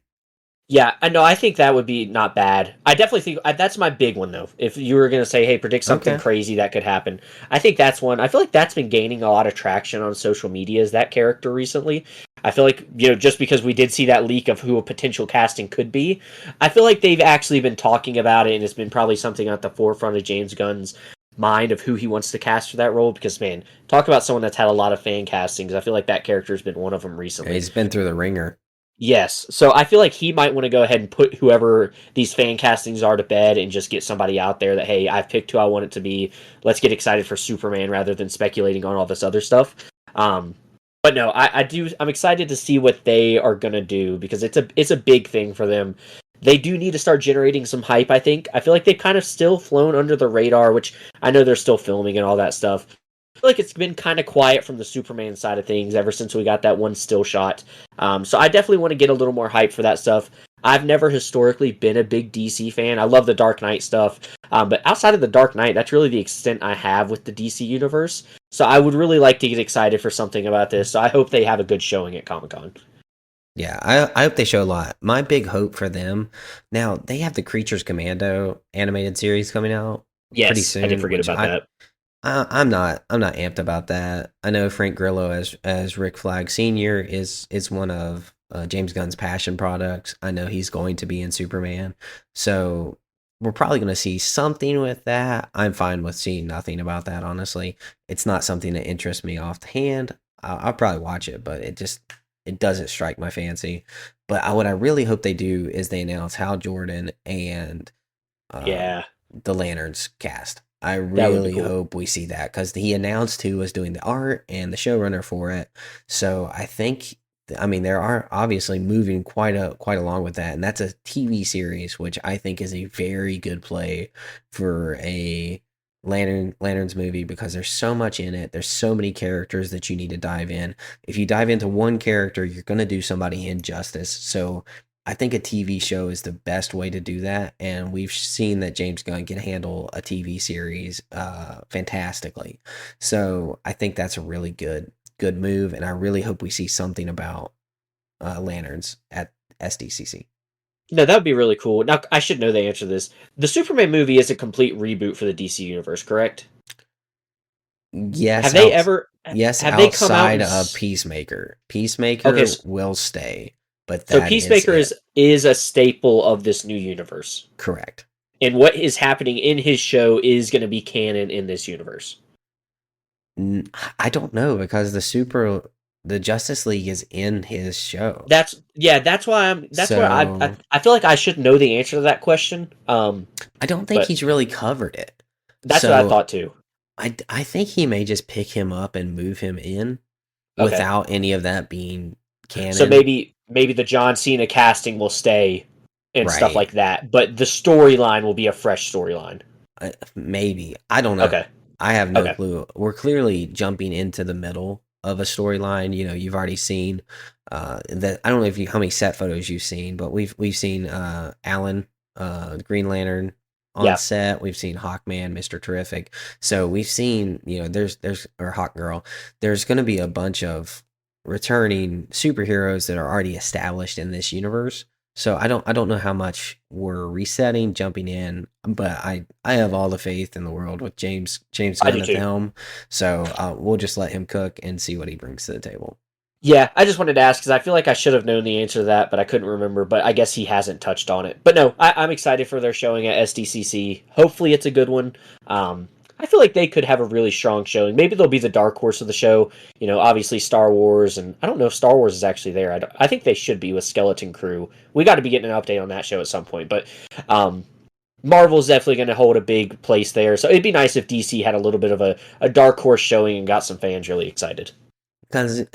Yeah, I know. I think that would be not bad. I definitely think that's my big one, though. If you were going to say, "Hey, predict something Okay. crazy that could happen," I think that's one. I feel like that's been gaining a lot of traction on social media as that character recently. I feel like just because we did see that leak of who a potential casting could be, I feel like they've actually been talking about it, and it's been probably something at the forefront of James Gunn's mind of who he wants to cast for that role because man, talk about someone that's had a lot of fan castings. I feel like that character has been one of them recently. He's been through the ringer. Yes, so I feel like he might want to go ahead and put whoever these fan castings are to bed and just get somebody out there that hey, I've picked who I want it to be. Let's get excited for Superman rather than speculating on all this other stuff. Um, but no, I do. I'm excited to see what they are gonna do because it's a big thing for them. They do need to start generating some hype. I think. I feel like they've kind of still flown under the radar, which I know they're still filming and all that stuff. I feel like it's been kind of quiet from the Superman side of things ever since we got that one still shot. So I definitely want to get a little more hype for that stuff. I've never historically been a big DC fan. I love the Dark Knight stuff, but outside of the Dark Knight, that's really the extent I have with the DC universe. So I would really like to get excited for something about this. So I hope they have a good showing at Comic Con. Yeah, I hope they show a lot. My big hope for them now, they have the Creatures Commando animated series coming out pretty Yes, I did soon, forget which about that. I'm not amped about that. I know Frank Grillo as Rick Flag Senior is one of James Gunn's passion products. I know he's going to be in Superman, so we're probably going to see something with that. I'm fine with seeing nothing about that. Honestly, it's not something that interests me offhand. I'll probably watch it, but it doesn't strike my fancy. But what I really hope they do is they announce Hal Jordan and Yeah, the Lanterns cast. I that would be really cool. hope we see that because he announced who was doing the art and the showrunner for it. So I think, I mean, there are obviously moving quite along with that, and that's a TV series, which I think is a very good play for a Lanterns movie because there's so much in it. There's so many characters that you need to dive in. If you dive into one character, you're going to do somebody injustice. So I think a TV show is the best way to do that, and we've seen that James Gunn can handle a TV series fantastically. So I think that's a really good move, and I really hope we see something about lanterns at SDCC. No, that would be really cool. Now, I should know the answer to this. The Superman movie is a complete reboot for the DC universe, correct? Yes, Have they out ever yes have they come out outside and of Peacemaker. okay, Peacemaker will stay, but so that is Peacemaker it. is a staple of this new universe. Correct. And what is happening in his show is going to be canon in this universe. I don't know because the Justice League is in his show. That's why that's where So I feel like I should know the answer to that question. I don't think But he's really covered it. that's what I So thought too. I think he may just pick him up and move him in Okay. without any of that being So canon. maybe the John Cena casting will stay and stuff Right. like that, but the storyline will be a fresh storyline. Maybe. I don't know. Okay. I have no Okay. clue. We're clearly jumping into the middle of a storyline. You know, you've already seen that I don't know if you how many set photos you've seen, but we've seen Alan, Green Lantern on Yeah. set. We've seen Hawkman, Mr. Terrific. So we've seen, you know, there's or Hawk Girl. There's gonna be a bunch of returning superheroes that are already established in this universe. So I don't know how much we're resetting, jumping in, but I have all the faith in the world with James I do Gunn at the too. helm. So we'll just let him cook and see what he brings to the table. Yeah, I just wanted to ask because I feel like I should have known the answer to that, but I couldn't remember. But I guess he hasn't touched on it. But no, I'm excited for their showing at SDCC. Hopefully, it's a good one. I feel like they could have a really strong showing. Maybe they'll be the dark horse of the show. You know, obviously Star Wars, and I don't know if Star Wars is actually there. I think they should be with Skeleton Crew. We got to be getting an update on that show at some point. But um, Marvel's definitely going to hold a big place there. So it'd be nice if DC had a little bit of a dark horse showing and got some fans really excited. Because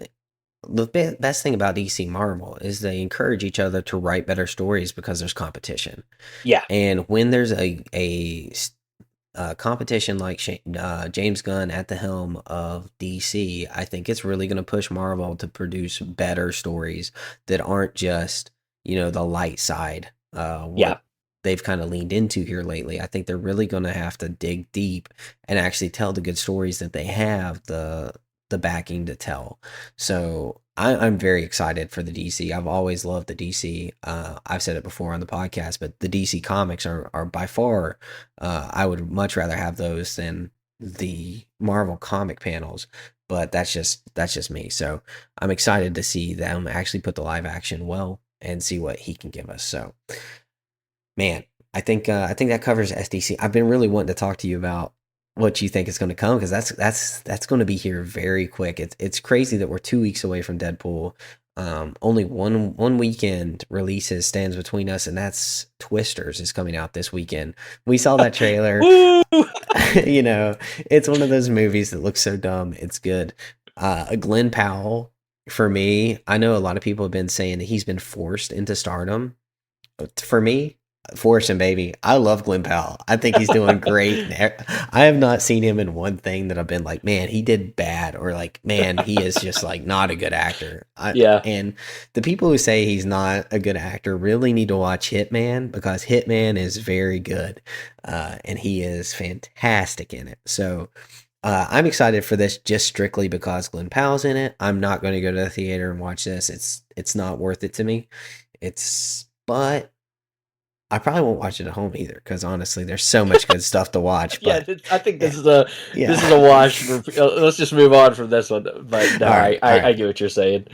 the best thing about DC Marvel is they encourage each other to write better stories because there's competition. Yeah, And when there's a competition like James Gunn at the helm of DC, I think it's really going to push Marvel to produce better stories that aren't just, you know, the light side, yeah. what they've kind of leaned into here lately. I think they're really going to have to dig deep and actually tell the good stories that they have the backing to tell. So I'm very excited for the DC. I've always loved the DC. I've said it before on the podcast, but the DC comics are by far. I would much rather have those than the Marvel comic panels. But that's just me. So I'm excited to see them actually put the live action well and see what he can give us. So man, I think that covers SDC. I've been really wanting to talk to you about what you think is going to come, because that's going to be here very quick. It's crazy that we're 2 weeks away from Deadpool. Only one weekend releases stands between us, and that's Twisters is coming out this weekend. We saw that trailer. Woo! You know, it's one of those movies that looks so dumb. It's good. Glenn Powell, for me, I know a lot of people have been saying that he's been forced into stardom. For me, force him, baby. I love Glenn Powell. I think he's doing great. I have not seen him in one thing that I've been like, man, he did bad, or like, man, he is just like not a good actor. Yeah. And the people who say he's not a good actor really need to watch Hitman, because Hitman is very good, and he is fantastic in it. So I'm excited for this just strictly because Glenn Powell's in it. I'm not going to go to the theater and watch this. It's not worth it to me. But I probably won't watch it at home either, because honestly, there's so much good stuff to watch. Yeah, But I think yeah, this is a wash. Let's just move on from this one. But no, all I, right, all I right. get what you're saying.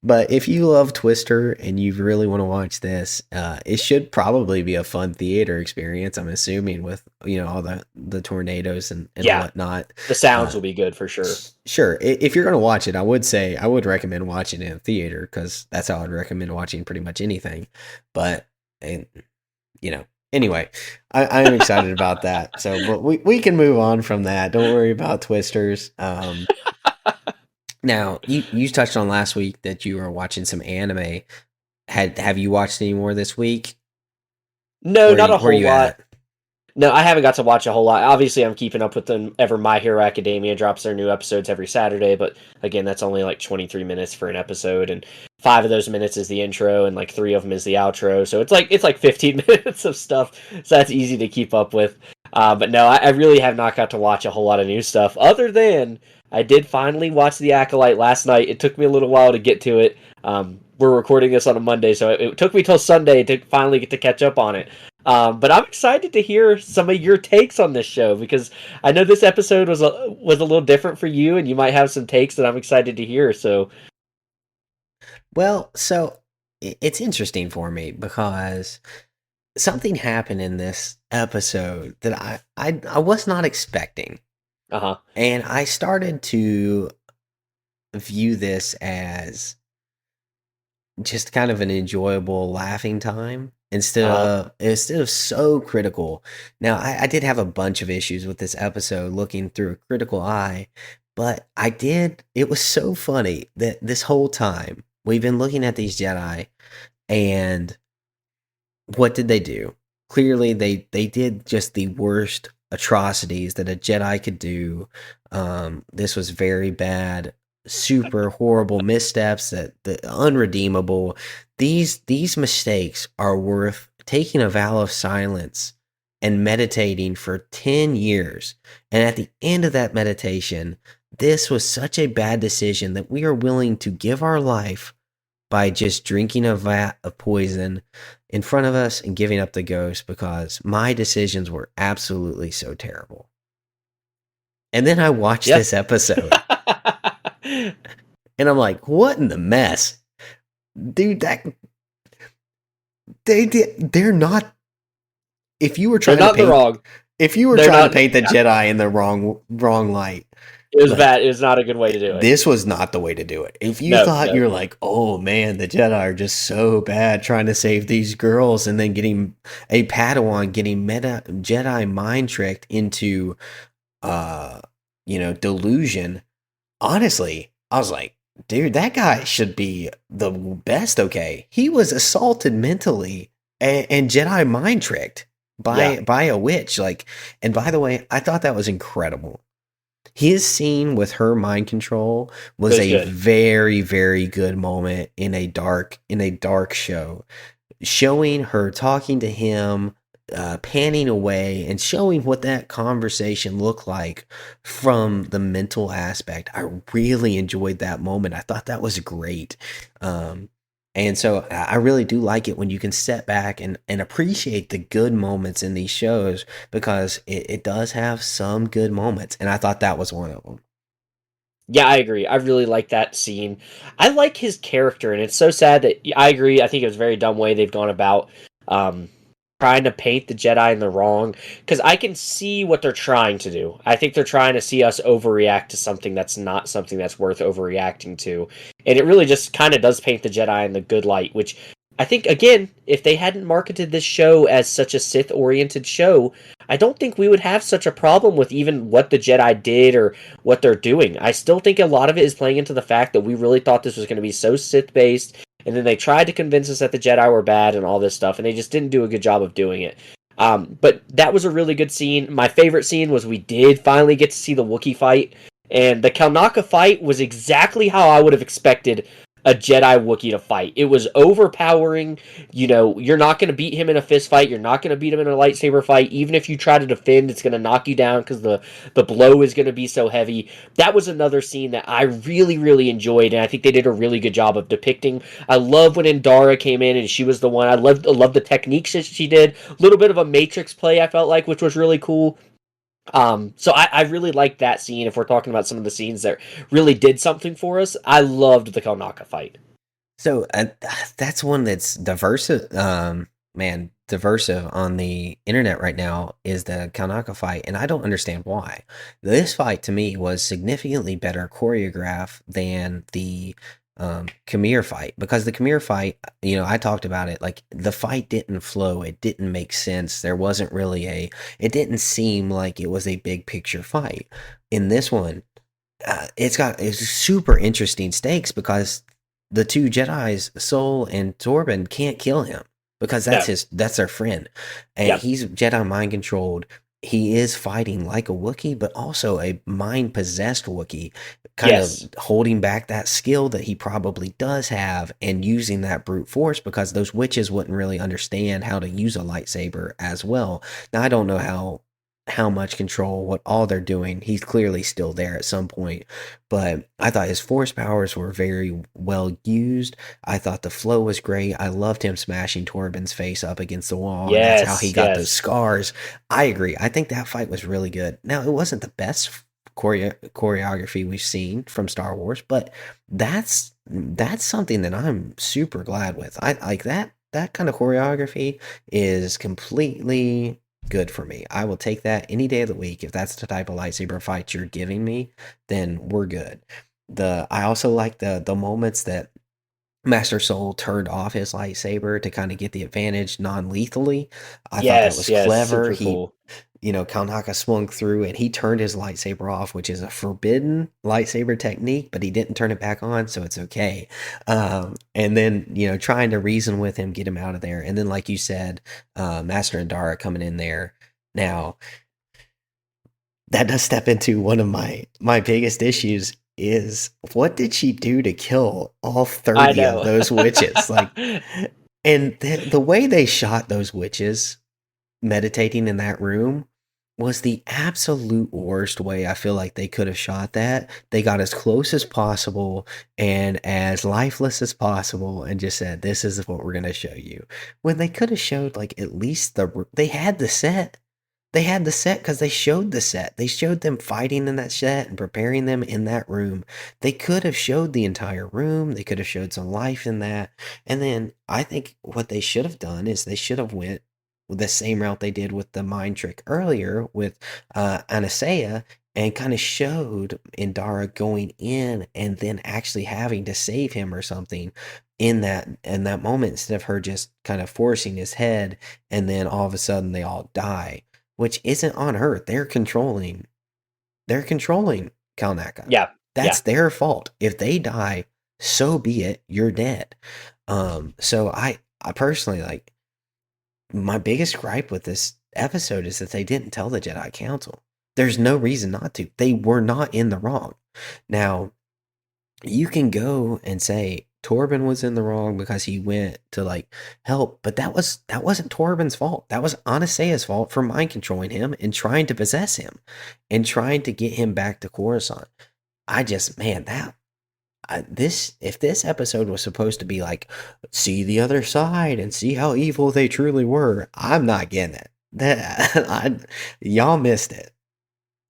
But if you love Twister and you really want to watch this, it should probably be a fun theater experience. I'm assuming, with all the tornadoes and Yeah, whatnot. the sounds Uh, will be good for sure. sure, if you're gonna watch it, I would recommend watching it in theater, because that's how I'd recommend watching pretty much anything. But and anyway, I am excited about that. So, but we can move on from that. Don't worry about Twisters. Now you touched on last week that you were watching some anime. Have you watched any more this week? No, not a Where whole you lot. at? No, I haven't got to watch a whole lot. Obviously, I'm keeping up with them. Ever My Hero Academia drops their new episodes every Saturday, but again, that's only like 23 minutes for an episode, and 5 of those minutes is the intro, and like 3 of them is the outro. So it's like 15 minutes of stuff. So that's easy to keep up with. But no, I really have not got to watch a whole lot of new stuff. Other than I did finally watch The Acolyte last night. It took me a little while to get to it. We're recording this on a Monday, so it took me till Sunday to finally get to catch up on it. But I'm excited to hear some of your takes on this show, because I know this episode was a little different for you, and you might have some takes that I'm excited to hear. So, Well, so it's interesting for me because something happened in this episode that I was not expecting, uh-huh. and I started to view this as just kind of an enjoyable laughing time, Uh-huh. instead of so critical. Now, I did have a bunch of issues with this episode looking through a critical eye, but it was so funny that this whole time we've been looking at these Jedi, and what did they do? Clearly, they did just the worst atrocities that a Jedi could do. This was very bad, super horrible missteps, that the unredeemable. These mistakes are worth taking a vow of silence and meditating for 10 years. And at the end of that meditation, this was such a bad decision that we are willing to give our life by just drinking a vat of poison in front of us and giving up the ghost, because my decisions were absolutely so terrible. And then I watched Yeah. this episode and I'm like, what in the mess? Dude, they're not. If you were They're trying to not the paint wrong. if you were They're trying to not. paint the Yeah, Jedi in the wrong light, it was like, bad. It was not a good way to do it. this was not the way to do it. If you No, thought no. you're like, oh man, the Jedi are just so bad trying to save these girls, and then getting a Padawan getting meta Jedi mind tricked into delusion. Honestly, I was like, dude, that guy should be the best, okay? He was assaulted mentally and Jedi mind tricked Yeah, by a witch. Like, and by the way, I thought that was incredible. His scene with her mind control it was was a good. very, very good moment in a dark show, showing her talking to him, panning away, and showing what that conversation looked like from the mental aspect. I really enjoyed that moment. I thought that was great. And so I really do like it when you can step back and appreciate the good moments in these shows, because it does have some good moments. And I thought that was one of them. Yeah, I agree. I really like that scene. I like his character, and it's so sad that I agree. I think it was a very dumb way they've gone about um, trying to paint the Jedi in the wrong, because I can see what they're trying to do. I think they're trying to see us overreact to something that's not something that's worth overreacting to. And it really just kind of does paint the Jedi in the good light, which I think, again, if they hadn't marketed this show as such a Sith-oriented show, I don't think we would have such a problem with even what the Jedi did or what they're doing. I still think a lot of it is playing into the fact that we really thought this was going to be so Sith-based, and then they tried to convince us that the Jedi were bad and all this stuff, and they just didn't do a good job of doing it. But that was a really good scene. My favorite scene was we did finally get to see the Wookiee fight, and the Kalnaka fight was exactly how I would have expected a Jedi Wookiee to fight. It was overpowering. You know, you're not going to beat him in a fist fight. You're not going to beat him in a lightsaber fight. Even if you try to defend, it's going to knock you down because the blow is going to be so heavy. That was another scene that I really, really enjoyed, and I think they did a really good job of depicting. I love when Indara came in and she was the one. I loved the techniques that she did. A little bit of a Matrix play, I felt like, which was really cool. So I really liked that scene. If we're talking about some of the scenes that really did something for us, I loved the Kalnaka fight. So that's one that's diverse. Man, diversive on the internet right now is the Kanaka fight, and I don't understand why. This fight to me was significantly better choreographed than the Khmer fight, because the Khmer fight, I talked about it. Like, the fight didn't flow, it didn't make sense. There wasn't really it didn't seem like it was a big picture fight. In this one, it's super interesting stakes because the two Jedi's, Sol and Torben, can't kill him because No. that's their friend, and Yeah. he's Jedi mind controlled. He is fighting like a Wookiee, but also a mind possessed Wookiee, kind of Yes. holding back that skill that he probably does have and using that brute force, because those witches wouldn't really understand how to use a lightsaber as well. Now, I don't know how much control, what all they're doing. He's clearly still there at some point, but I thought his force powers were very well used. I thought the flow was great. I loved him smashing Torben's face up against the wall, and that's how he Yes. got those Yes. scars. I agree. I think that fight was really good. Now, it wasn't the best choreography we've seen from Star Wars, but that's something that I'm super glad with. I like that kind of choreography is completely good for me. I will take that any day of the week. If that's the type of lightsaber fight you're giving me, then we're good. I also like the moments that Master Soul turned off his lightsaber to kind of get the advantage non-lethally. I thought that Yes. was Yes. clever. Super cool. Kalnaka swung through and he turned his lightsaber off, which is a forbidden lightsaber technique, but he didn't turn it back on, so it's okay. And then, trying to reason with him, get him out of there. And then, like you said, Master Indara coming in there. Now, that does step into one of my biggest issues is, what did she do to kill all I 30 of know. those witches? Like, and the way they shot those witches meditating in that room was the absolute worst way I feel like they could have shot that. They got as close as possible and as lifeless as possible and just said, this is what we're going to show you. When they could have showed, like, at least they had the set. They had the set because they showed the set. They showed them fighting in that set and preparing them in that room. They could have showed the entire room. They could have showed some life in that. And then I think what they should have done is they should have went the same route they did with the mind trick earlier with Anastasia, and kind of showed Indara going in and then actually having to save him or something in that moment, instead of her just kind of forcing his head and then all of a sudden they all die, which isn't on her. They're controlling Kalnaka. Yeah. That's Yeah. their fault. If they die, so be it. You're dead. So I personally, like, my biggest gripe with this episode is that they didn't tell the Jedi Council. There's no reason not to. They were not in the wrong. Now, you can go and say Torben was in the wrong because he went to, like, help, but that wasn't Torben's fault. That was Anaseia's fault for mind controlling him and trying to possess him and trying to get him back to Coruscant. I just, man, if this episode was supposed to be like, see the other side and see how evil they truly were, I'm not getting it. Y'all missed it.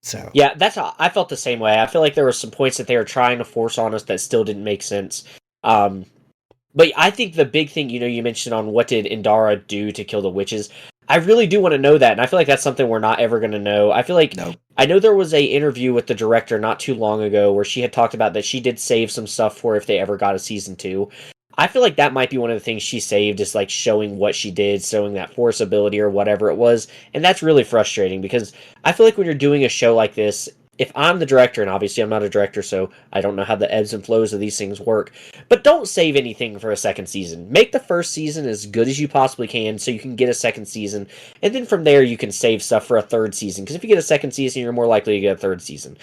So Yeah, that's how I felt the same way. I feel like there were some points that they were trying to force on us that still didn't make sense. But I think the big thing, you mentioned on what did Indara do to kill the witches. I really do want to know that, and I feel like that's something we're not ever going to know. I feel like Nope. I know there was a interview with the director not too long ago where she had talked about that she did save some stuff for if they ever got a season two. I feel like that might be one of the things she saved is like showing what she did, showing that force ability or whatever it was, and that's really frustrating because I feel like when you're doing a show like this, if I'm the director, and obviously I'm not a director, so I don't know how the ebbs and flows of these things work, but don't save anything for a second season. Make the first season as good as you possibly can so you can get a second season, and then from there you can save stuff for a third season. Because if you get a second season, you're more likely to get a third season.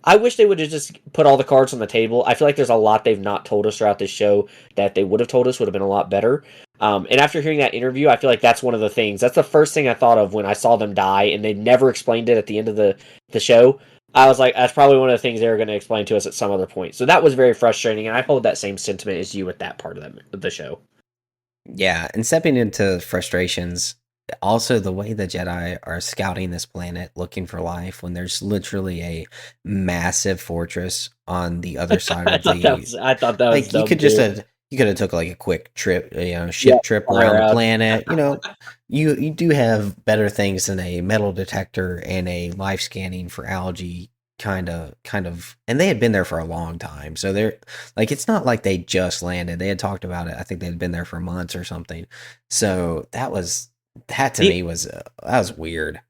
I wish they would have just put all the cards on the table. I feel like there's a lot they've not told us throughout this show that they would have told us would have been a lot better. And after hearing that interview, I feel like that's one of the things. That's the first thing I thought of when I saw them die, and they never explained it at the end of the show. I was like, that's probably one of the things they were going to explain to us at some other point. So that was very frustrating, and I hold that same sentiment as you with that part of the show. Yeah, and stepping into frustrations, also the way the Jedi are scouting this planet looking for life when there's literally a massive fortress on the other side of the I thought that was like you dumb could just too. have you could have took like a quick trip, Yeah, ship trip fly around the around. planet. You do have better things than a metal detector and a life scanning for algae kind of and they had been there for a long time. So they're like it's not like they just landed. They had talked about it. I think they'd been there for months or something. So that to The me was that was weird.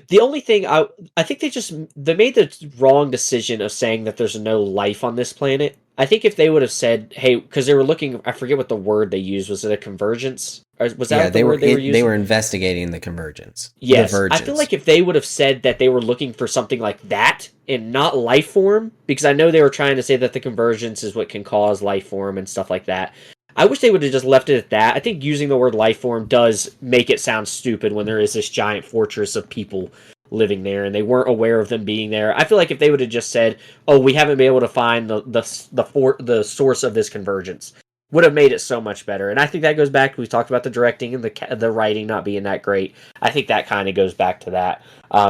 The only thing I think they made the wrong decision of saying that there's no life on this planet. I think if they would have said, "Hey," because they were looking, I forget what the word they used. Was it a convergence? Or was that Yeah, what the word they were they using? were investigating the convergence. The Yes, I feel virgins. like if they would have said that they were looking for something like that and not life form, because I know they were trying to say that the convergence is what can cause life form and stuff like that. I wish they would have just left it at that. I think using the word life form does make it sound stupid when there is this giant fortress of people living there and they weren't aware of them being there. I feel like if they would have just said, "Oh, we haven't been able to find the source of this convergence," would have made it so much better. And I think that goes back. We talked about the directing and the writing not being that great. I think that kind of goes back to that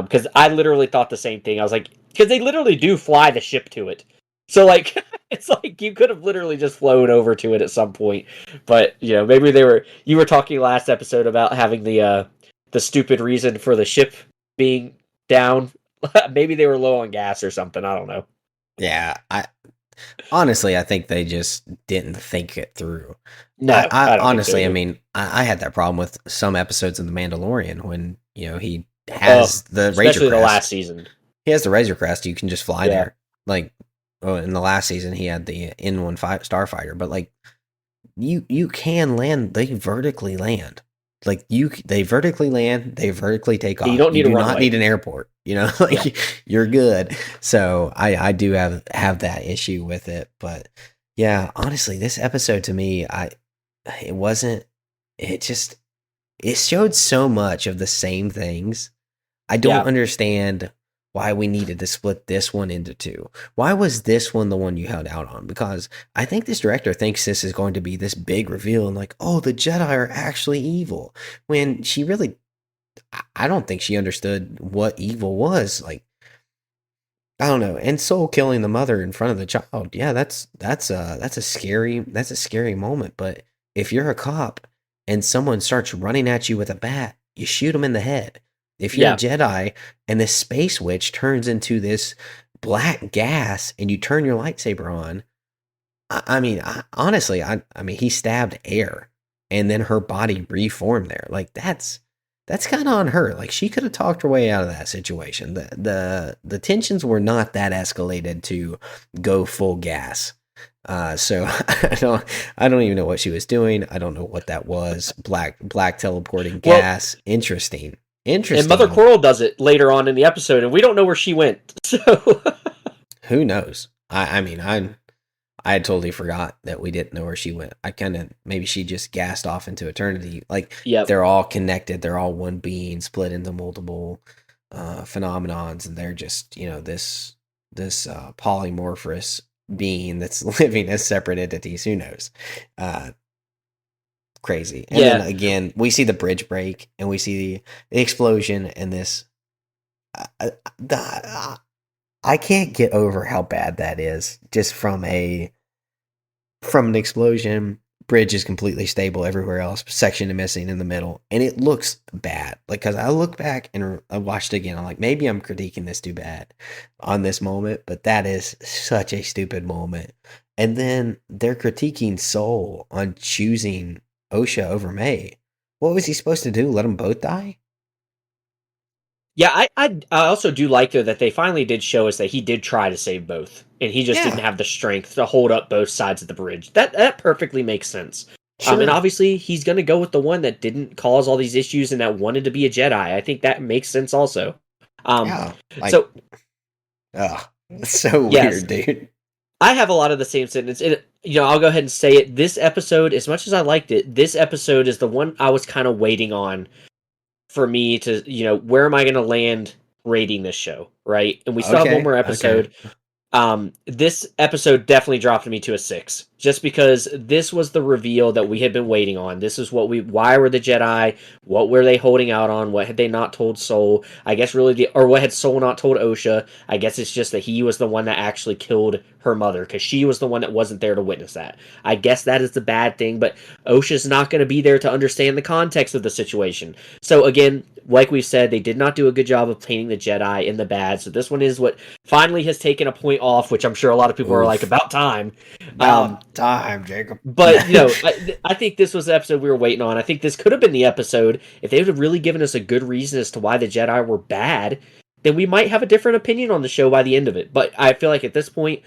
because I literally thought the same thing. I was like, because they literally do fly the ship to it. So like, it's like you could have literally just flown over to it at some point. But maybe they were. You were talking last episode about having the stupid reason for the ship being down. Maybe they were low on gas or something. I don't know. Yeah, I honestly, I think they just didn't think it through. No, I I don't think so honestly, I either. mean, I had that problem with some episodes of The Mandalorian when he Oh, has the Razor especially the last Crest. season. He has the Razor Crest. You can just fly Yeah. there. Like, oh, in the last season, he had the N1 Starfighter. But like, you can land. They vertically land. Like they vertically land. They vertically take You off. don't You need a do not runway. need an airport. Yeah. Like you're good. So I do have that issue with it. But yeah, honestly, this episode to me, it wasn't. It just it showed so much of the same things. I don't Yeah. understand why we needed to split this one into two. Why was this one the one you held out on? Because I think this director thinks this is going to be this big reveal and like, oh, the Jedi are actually evil. When she really, I don't think she understood what evil was. Like, I don't know. And Soul killing the mother in front of the child, yeah, that's a scary moment. But if you're a cop and someone starts running at you with a bat, you shoot them in the head. If you're a Yeah. Jedi and this space witch turns into this black gas and you turn your lightsaber on, I mean, honestly, I mean, he stabbed air, and then her body reformed there. Like that's kind of on her. Like she could have talked her way out of that situation. The tensions were not that escalated to go full gas. So I don't even know what she was doing. I don't know what that was. Black teleporting Well, gas. Interesting. and Mother Interesting. Coral does it later on in the episode, and we don't know where she went. So Who knows? I mean I had totally forgot that we didn't know where she went. I kind of maybe she just gassed off into eternity. Like yep. they're all connected. They're all one being split into multiple phenomenons, and they're just this polymorphous being that's living as separate entities. Who knows? Uh, Crazy. And then Yeah. again, we see the bridge break, and we see the explosion, and this. Uh, the, I can't get over how bad that is. Just from an explosion, bridge is completely stable everywhere else, section missing in the middle, and it looks bad. Like, because I look back and I watched it again, I'm like, maybe I'm critiquing this too bad on this moment, but that is such a stupid moment. And then they're critiquing Soul on choosing Osha over May. What was he supposed to do? Let them both die? Yeah, I also do like though that they finally did show us that he did try to save both, and he just didn't Yeah, have the strength to hold up both sides of the bridge. That perfectly makes sense. And sure. obviously he's going to go with the one that didn't cause all these issues and that wanted to be a Jedi. I think that makes sense also. Um, Yeah, like, so ugh, it's so yes, weird, dude. I have a lot of the same sentiments. I'll go ahead and say it. This episode, as much as I liked it, this episode is the one I was kind of waiting on for me to, where am I going to land rating this show, right? And we still have one Okay, more okay. episode. This episode definitely dropped me to a 6, just because this was the reveal that we had been waiting on. This is why were the Jedi? What were they holding out on? What had they not told Soul? I guess really, or what had Soul not told Osha? I guess it's just that he was the one that actually killed her mother, because she was the one that wasn't there to witness that. I guess that is the bad thing, but Osha's not going to be there to understand the context of the situation. So again, like we said, they did not do a good job of painting the Jedi in the bad. So this one is what finally has taken a point off, which I'm sure a lot of people are like, Oof. about time. Um, About time, Jacob. but I think this was the episode we were waiting on. I think this could have been the episode if they would have really given us a good reason as to why the Jedi were bad. Then we might have a different opinion on the show by the end of it. But I feel like at this point,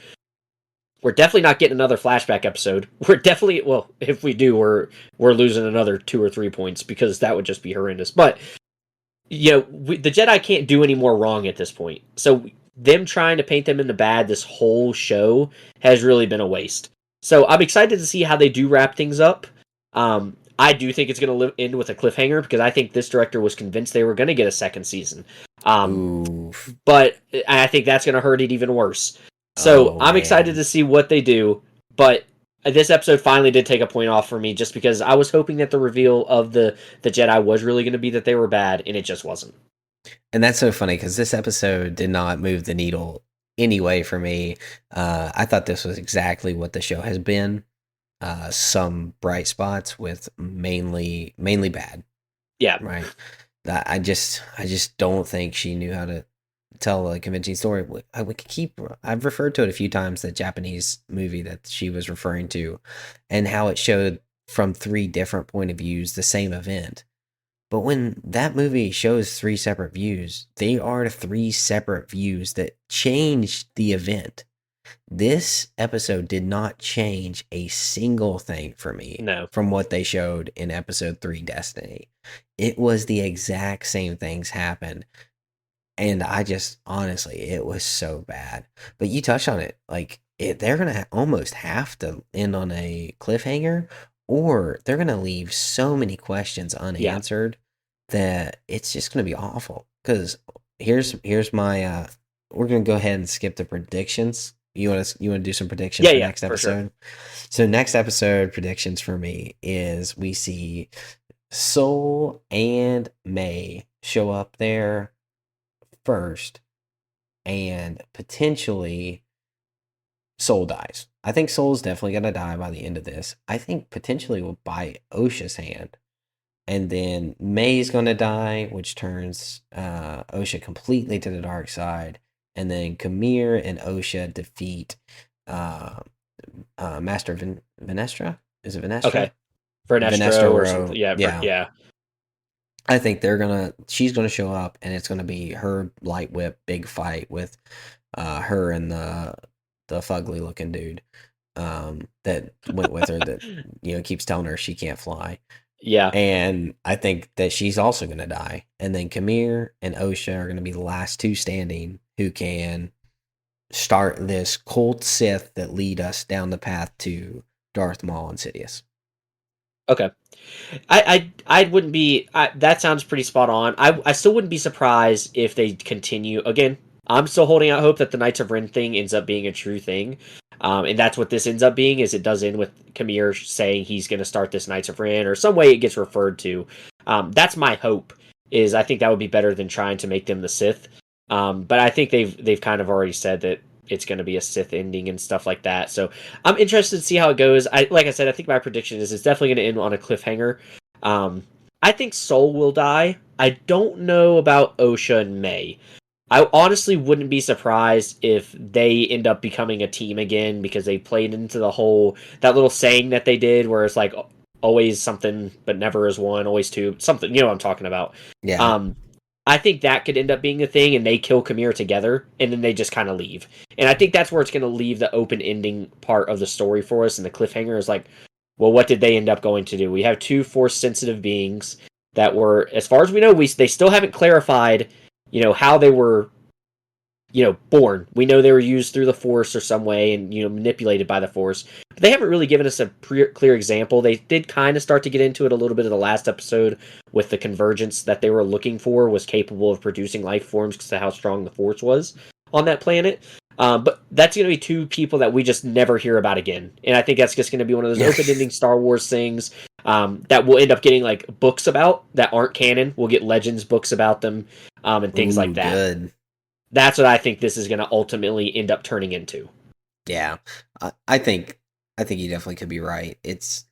we're definitely not getting another flashback episode. We're definitely, well, if we do, we're losing another 2 or 3 points, because that would just be horrendous. But the Jedi can't do any more wrong at this point. So them trying to paint them in the bad this whole show has really been a waste. So I'm excited to see how they do wrap things up. I do think it's going to end with a cliffhanger, because I think this director was convinced they were going to get a second season. Oof. But I think that's going to hurt it even worse. So Oh I'm excited man. to see what they do. But this episode finally did take a point off for me, just because I was hoping that the reveal of the Jedi was really going to be that they were bad, and it just wasn't. And that's so funny because this episode did not move the needle anyway for me. I thought this was exactly what the show has been. Some bright spots with mainly bad, Yeah. right? I just don't think she knew how to tell a convincing story. I've referred to it a few times, the Japanese movie that she was referring to, and how it showed from three different point of views the same event. But when that movie shows three separate views, they are three separate views that changed the event. This episode did not change a single thing for me No. from what they showed in episode 3 Destiny. It was the exact same things happened. And I just, honestly, it was so bad. But you touched on it. Like, they're going to almost have to end on a cliffhanger, or they're going to leave so many questions Yeah. unanswered that it's just going to be awful. Because here's my, we're going to go ahead and skip the predictions. You want to do some predictions Yeah, for yeah, next for sure. episode? So next episode predictions for me is we see Soul and May show up there first, and potentially Soul dies. I think Soul's definitely gonna die by the end of this. I think potentially will bite Osha's hand, and then May's gonna die, which turns Osha completely to the dark side, and then Kamir and Osha defeat uh, Master Venestra. Is it Venestra? Okay. For an Venestra Estro or something. Row. Yeah, Yeah, yeah. I think she's gonna show up, and it's gonna be her light whip big fight with her and the fugly looking dude that went with her, that keeps telling her she can't fly. Yeah. And I think that she's also gonna die. And then Kamir and Osha are gonna be the last two standing who can start this cult Sith that lead us down the path to Darth Maul and Sidious. Okay. I wouldn't be. That sounds pretty spot on. I still wouldn't be surprised if they continue. Again, I'm still holding out hope that the Knights of Ren thing ends up being a true thing, and that's what this ends up being. Is it does end with Kamir saying he's going to start this Knights of Ren, or some way it gets referred to. That's my hope. Is I think that would be better than trying to make them the Sith. But I think they've kind of already said that it's going to be a Sith ending and stuff like that. So I'm interested to see how it goes. Like I said, I think my prediction is it's definitely going to end on a cliffhanger. I think Soul will die. I don't know about Osha and May. I honestly wouldn't be surprised if they end up becoming a team again because they played into that little saying that they did where it's like always something but never is one, always two, something, you know what I'm talking about. Yeah. I think that could end up being a thing and they kill Kamir together and then they just kind of leave. And I think that's where it's going to leave the open ending part of the story for us, and the cliffhanger is like, well, what did they end up going to do? We have two force sensitive beings that were, as far as we know, they still haven't clarified, how they were, born. We know they were used through the Force or some way and, manipulated by the Force. But they haven't really given us a clear example. They did kind of start to get into it a little bit in the last episode with the convergence that they were looking for was capable of producing life forms because of how strong the Force was on that planet. But that's going to be two people that we just never hear about again. And I think that's just going to be one of those open-ending Star Wars things that we'll end up getting like books about that aren't canon. We'll get Legends books about them and things like that. Good. That's what I think this is going to ultimately end up turning into. Yeah, I think you definitely could be right. It's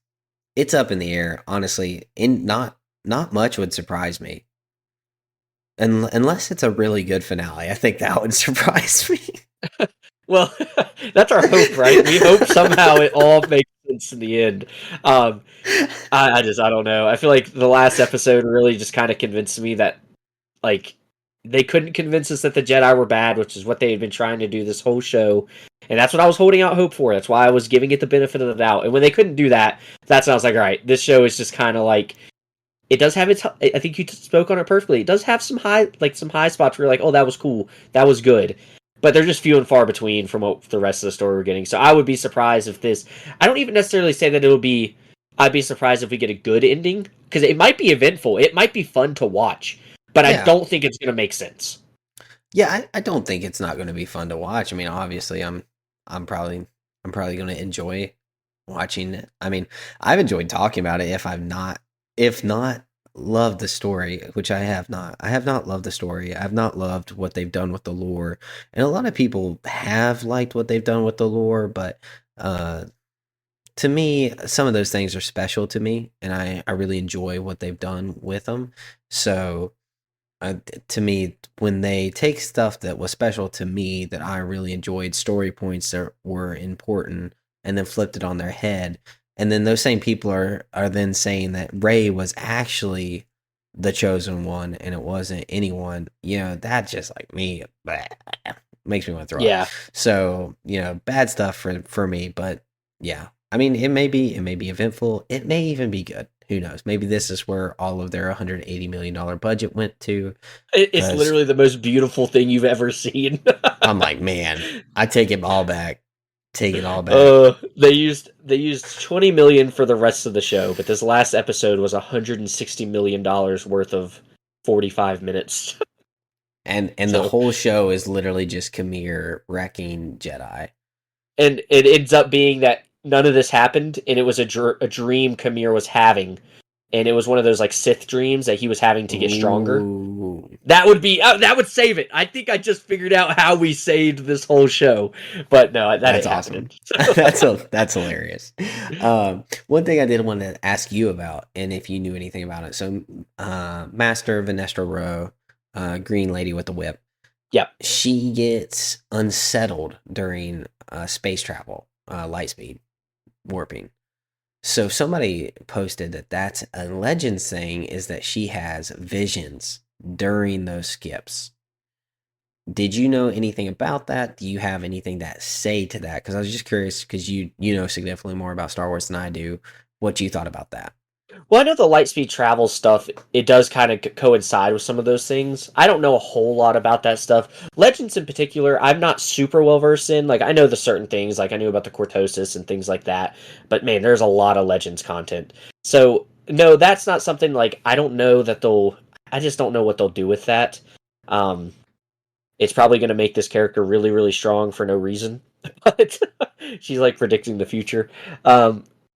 up in the air, honestly. Not much would surprise me, unless it's a really good finale. I think that would surprise me. Well, that's our hope, right? We hope somehow it all makes sense in the end. I don't know. I feel like the last episode really just kind of convinced me that, like, they couldn't convince us that the Jedi were bad, which is what they had been trying to do this whole show. And that's what I was holding out hope for. That's why I was giving it the benefit of the doubt. And when they couldn't do that, that's when I was like, all right, this show is just kind of like, it does have its, I think you spoke on it perfectly. It does have some high spots where you're like, oh, that was cool. That was good. But they're just few and far between from what the rest of the story we're getting. So I would be surprised if this, I don't even necessarily say that I'd be surprised if we get a good ending. Because it might be eventful. It might be fun to watch. But I don't think it's going to make sense. Yeah, I don't think it's not going to be fun to watch. I mean, obviously, I'm probably going to enjoy watching it. I mean, I've enjoyed talking about it. If not loved the story, which I have not. I have not loved the story. I have not loved what they've done with the lore, and a lot of people have liked what they've done with the lore. But to me, some of those things are special to me, and I really enjoy what they've done with them. So. To me, when they take stuff that was special to me that I really enjoyed, story points that were important, and then flipped it on their head, and then those same people are then saying that Rey was actually the chosen one and it wasn't anyone, that just like me makes me want to throw up. So bad stuff for me, but yeah, I mean it may be eventful, it may even be good. Who knows? Maybe this is where all of their $180 million budget went to. It's literally the most beautiful thing you've ever seen. I'm like, man, I take it all back. Take it all back. They used $20 million for the rest of the show, but this last episode was $160 million worth of 45 minutes. And the whole show is literally just Kamir wrecking Jedi. And it ends up being that none of this happened, and it was a dream Kamir was having, and it was one of those like Sith dreams that he was having to get stronger. Ooh. That would save it. I think I just figured out how we saved this whole show, but no, that's awesome. That's hilarious. One thing I did want to ask you about, and if you knew anything about it, so Master Vanestra Rowe, green lady with the whip. Yep. She gets unsettled during space travel, light speed warping. So somebody posted that that's a legend saying is that she has visions during those skips. Did you know anything about that? Do you have anything that say to that? Because I was just curious because you know significantly more about Star Wars than I do. What you thought about that? Well, I know the lightspeed travel stuff, it does kind of coincide with some of those things. I don't know a whole lot about that stuff. Legends in particular, I'm not super well versed in. Like, I know the certain things, like I knew about the Cortosis and things like that. But man, there's a lot of Legends content. So, no, that's not something like, I don't know that I just don't know what they'll do with that. It's probably going to make this character really, really strong for no reason. But she's like predicting the future.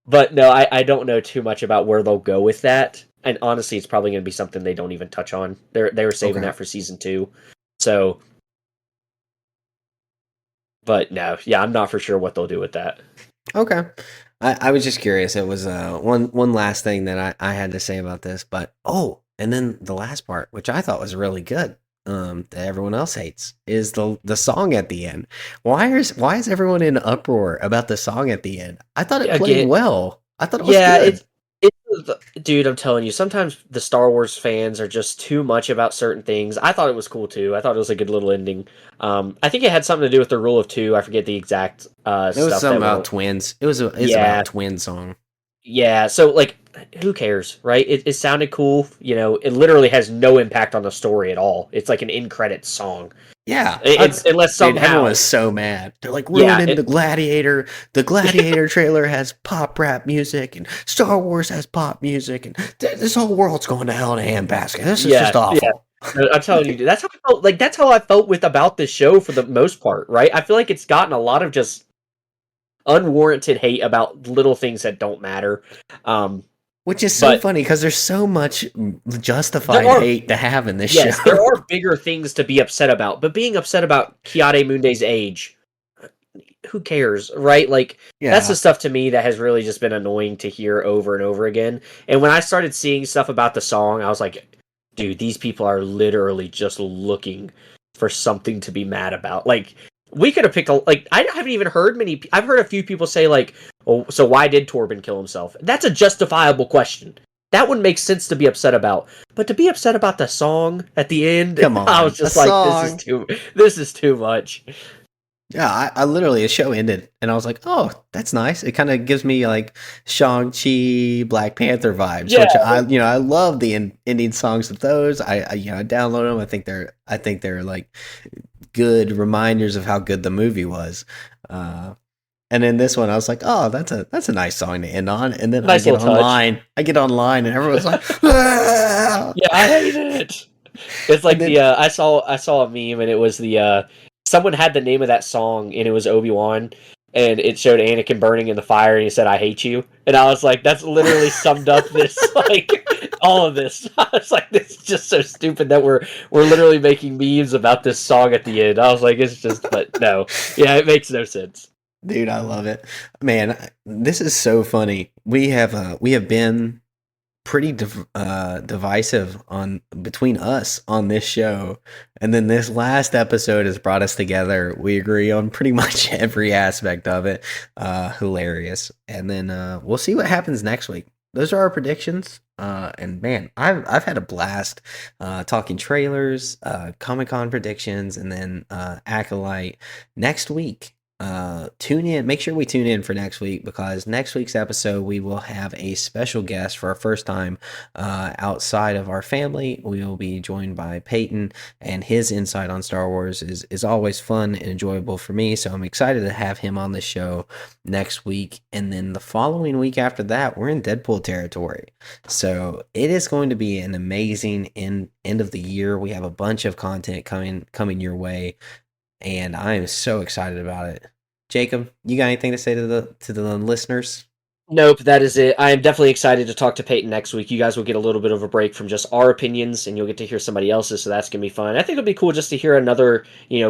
But no, I don't know too much about where they'll go with that. And honestly, it's probably going to be something they don't even touch on. They were saving that for season 2. So But no, yeah, I'm not for sure what they'll do with that. Okay. I was just curious. It was one last thing that I had to say about this, but and then the last part, which I thought was really good, that everyone else hates, is the song at the end. Why is everyone in uproar about the song at the end? I thought it played Again, well. I thought it was yeah, good. dude, I'm telling you, sometimes the Star Wars fans are just too much about certain things. I thought it was cool too. I thought it was a good little ending. I think it had something to do with the rule of two. I forget the exact It was stuff something that went about on. twins. It was about a Yeah, twin song. yeah. So like, who cares, right? It sounded cool. It literally has no impact on the story at all. It's like an in credits song. Yeah, Unless dude, everyone somehow, was so mad. They're like yeah, ruining the Gladiator. The Gladiator trailer has pop rap music, and Star Wars has pop music, and this whole world's going to hell in a handbasket. This is just yeah. awful. I'm telling you, dude, that's how I felt. Like that's how I felt with about this show for the most part, right? I feel like it's gotten a lot of just unwarranted hate about little things that don't matter. Um, Which is so but funny because there's so much there justified are, hate to have in this show. yes, there are bigger things to be upset about. But being upset about Kiade Munde's age, who cares, right? Like that's the Yeah, stuff to me that has really just been annoying to hear over and over again. And when I started seeing stuff about the song, I was like, dude, these people are literally just looking for something to be mad about. Like we could have picked like I haven't even heard many. I've heard a few people say like, "Oh, so why did Torben kill himself?" That's a justifiable question. That would make sense to be upset about. But to be upset about the song at the end, come I was on, a just like, song. this is too much. Yeah, I literally, the show ended, and I was like, "Oh, that's nice." It kind of gives me like Shang-Chi, Black Panther vibes, Yeah, which I love the ending songs of those. I download them. I think they're like good reminders of how good the movie was. And then this one, I was like, "Oh, that's a nice song to end on." And then I nice get little touch. online, and everyone's like, "Ah!" Yeah, I hate it. It's And like then I saw a meme and it was someone had the name of that song and it was Obi-Wan and it showed Anakin burning in the fire and he said I hate you. And I was like that's literally summed up this like all of this. I was like this is just so stupid that we're literally making memes about this song at the end. I was like it's just but no. Yeah, it makes no sense. dude, I love it, man. This is so funny. We have been pretty divisive on between us on this show, and then this last episode has brought us together. We agree on pretty much every aspect of it. Hilarious. And then we'll see what happens next week. Those are our predictions. And man, I've had a blast talking trailers, Comic Con predictions, and then Acolyte next week. Tune in, make sure we tune in for next week, because next week's episode we will have a special guest for our first time outside of our family. We will be joined by Peyton, and his insight on Star Wars is always fun and enjoyable for me, so I'm excited to have him on the show next week. And then the following week after that, we're in Deadpool territory, so it is going to be an amazing end of the year. We have a bunch of content coming your way, and I am so excited about it. Jacob, you got anything to say to the listeners? Nope, that is it. I am definitely excited to talk to Peyton next week. You guys will get a little bit of a break from just our opinions, and you'll get to hear somebody else's. So that's gonna be fun. I think it'll be cool just to hear another,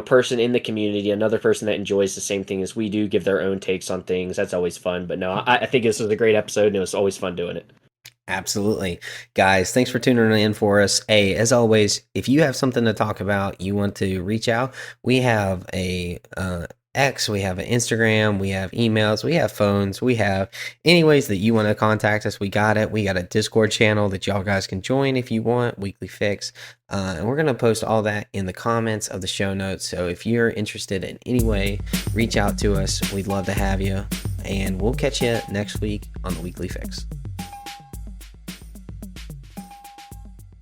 person in the community, another person that enjoys the same thing as we do, give their own takes on things. That's always fun. But no, I think this was a great episode, and it was always fun doing it. Absolutely. Guys, thanks for tuning in for us. Hey, as always, if you have something to talk about, you want to reach out, we have a X, we have an Instagram, we have emails, we have phones, we have any ways that you want to contact us. We got it. We got a Discord channel that y'all guys can join if you want, Weekly Fix. And we're going to post all that in the comments of the show notes. So if you're interested in any way, reach out to us. We'd love to have you. And we'll catch you next week on the Weekly Fix.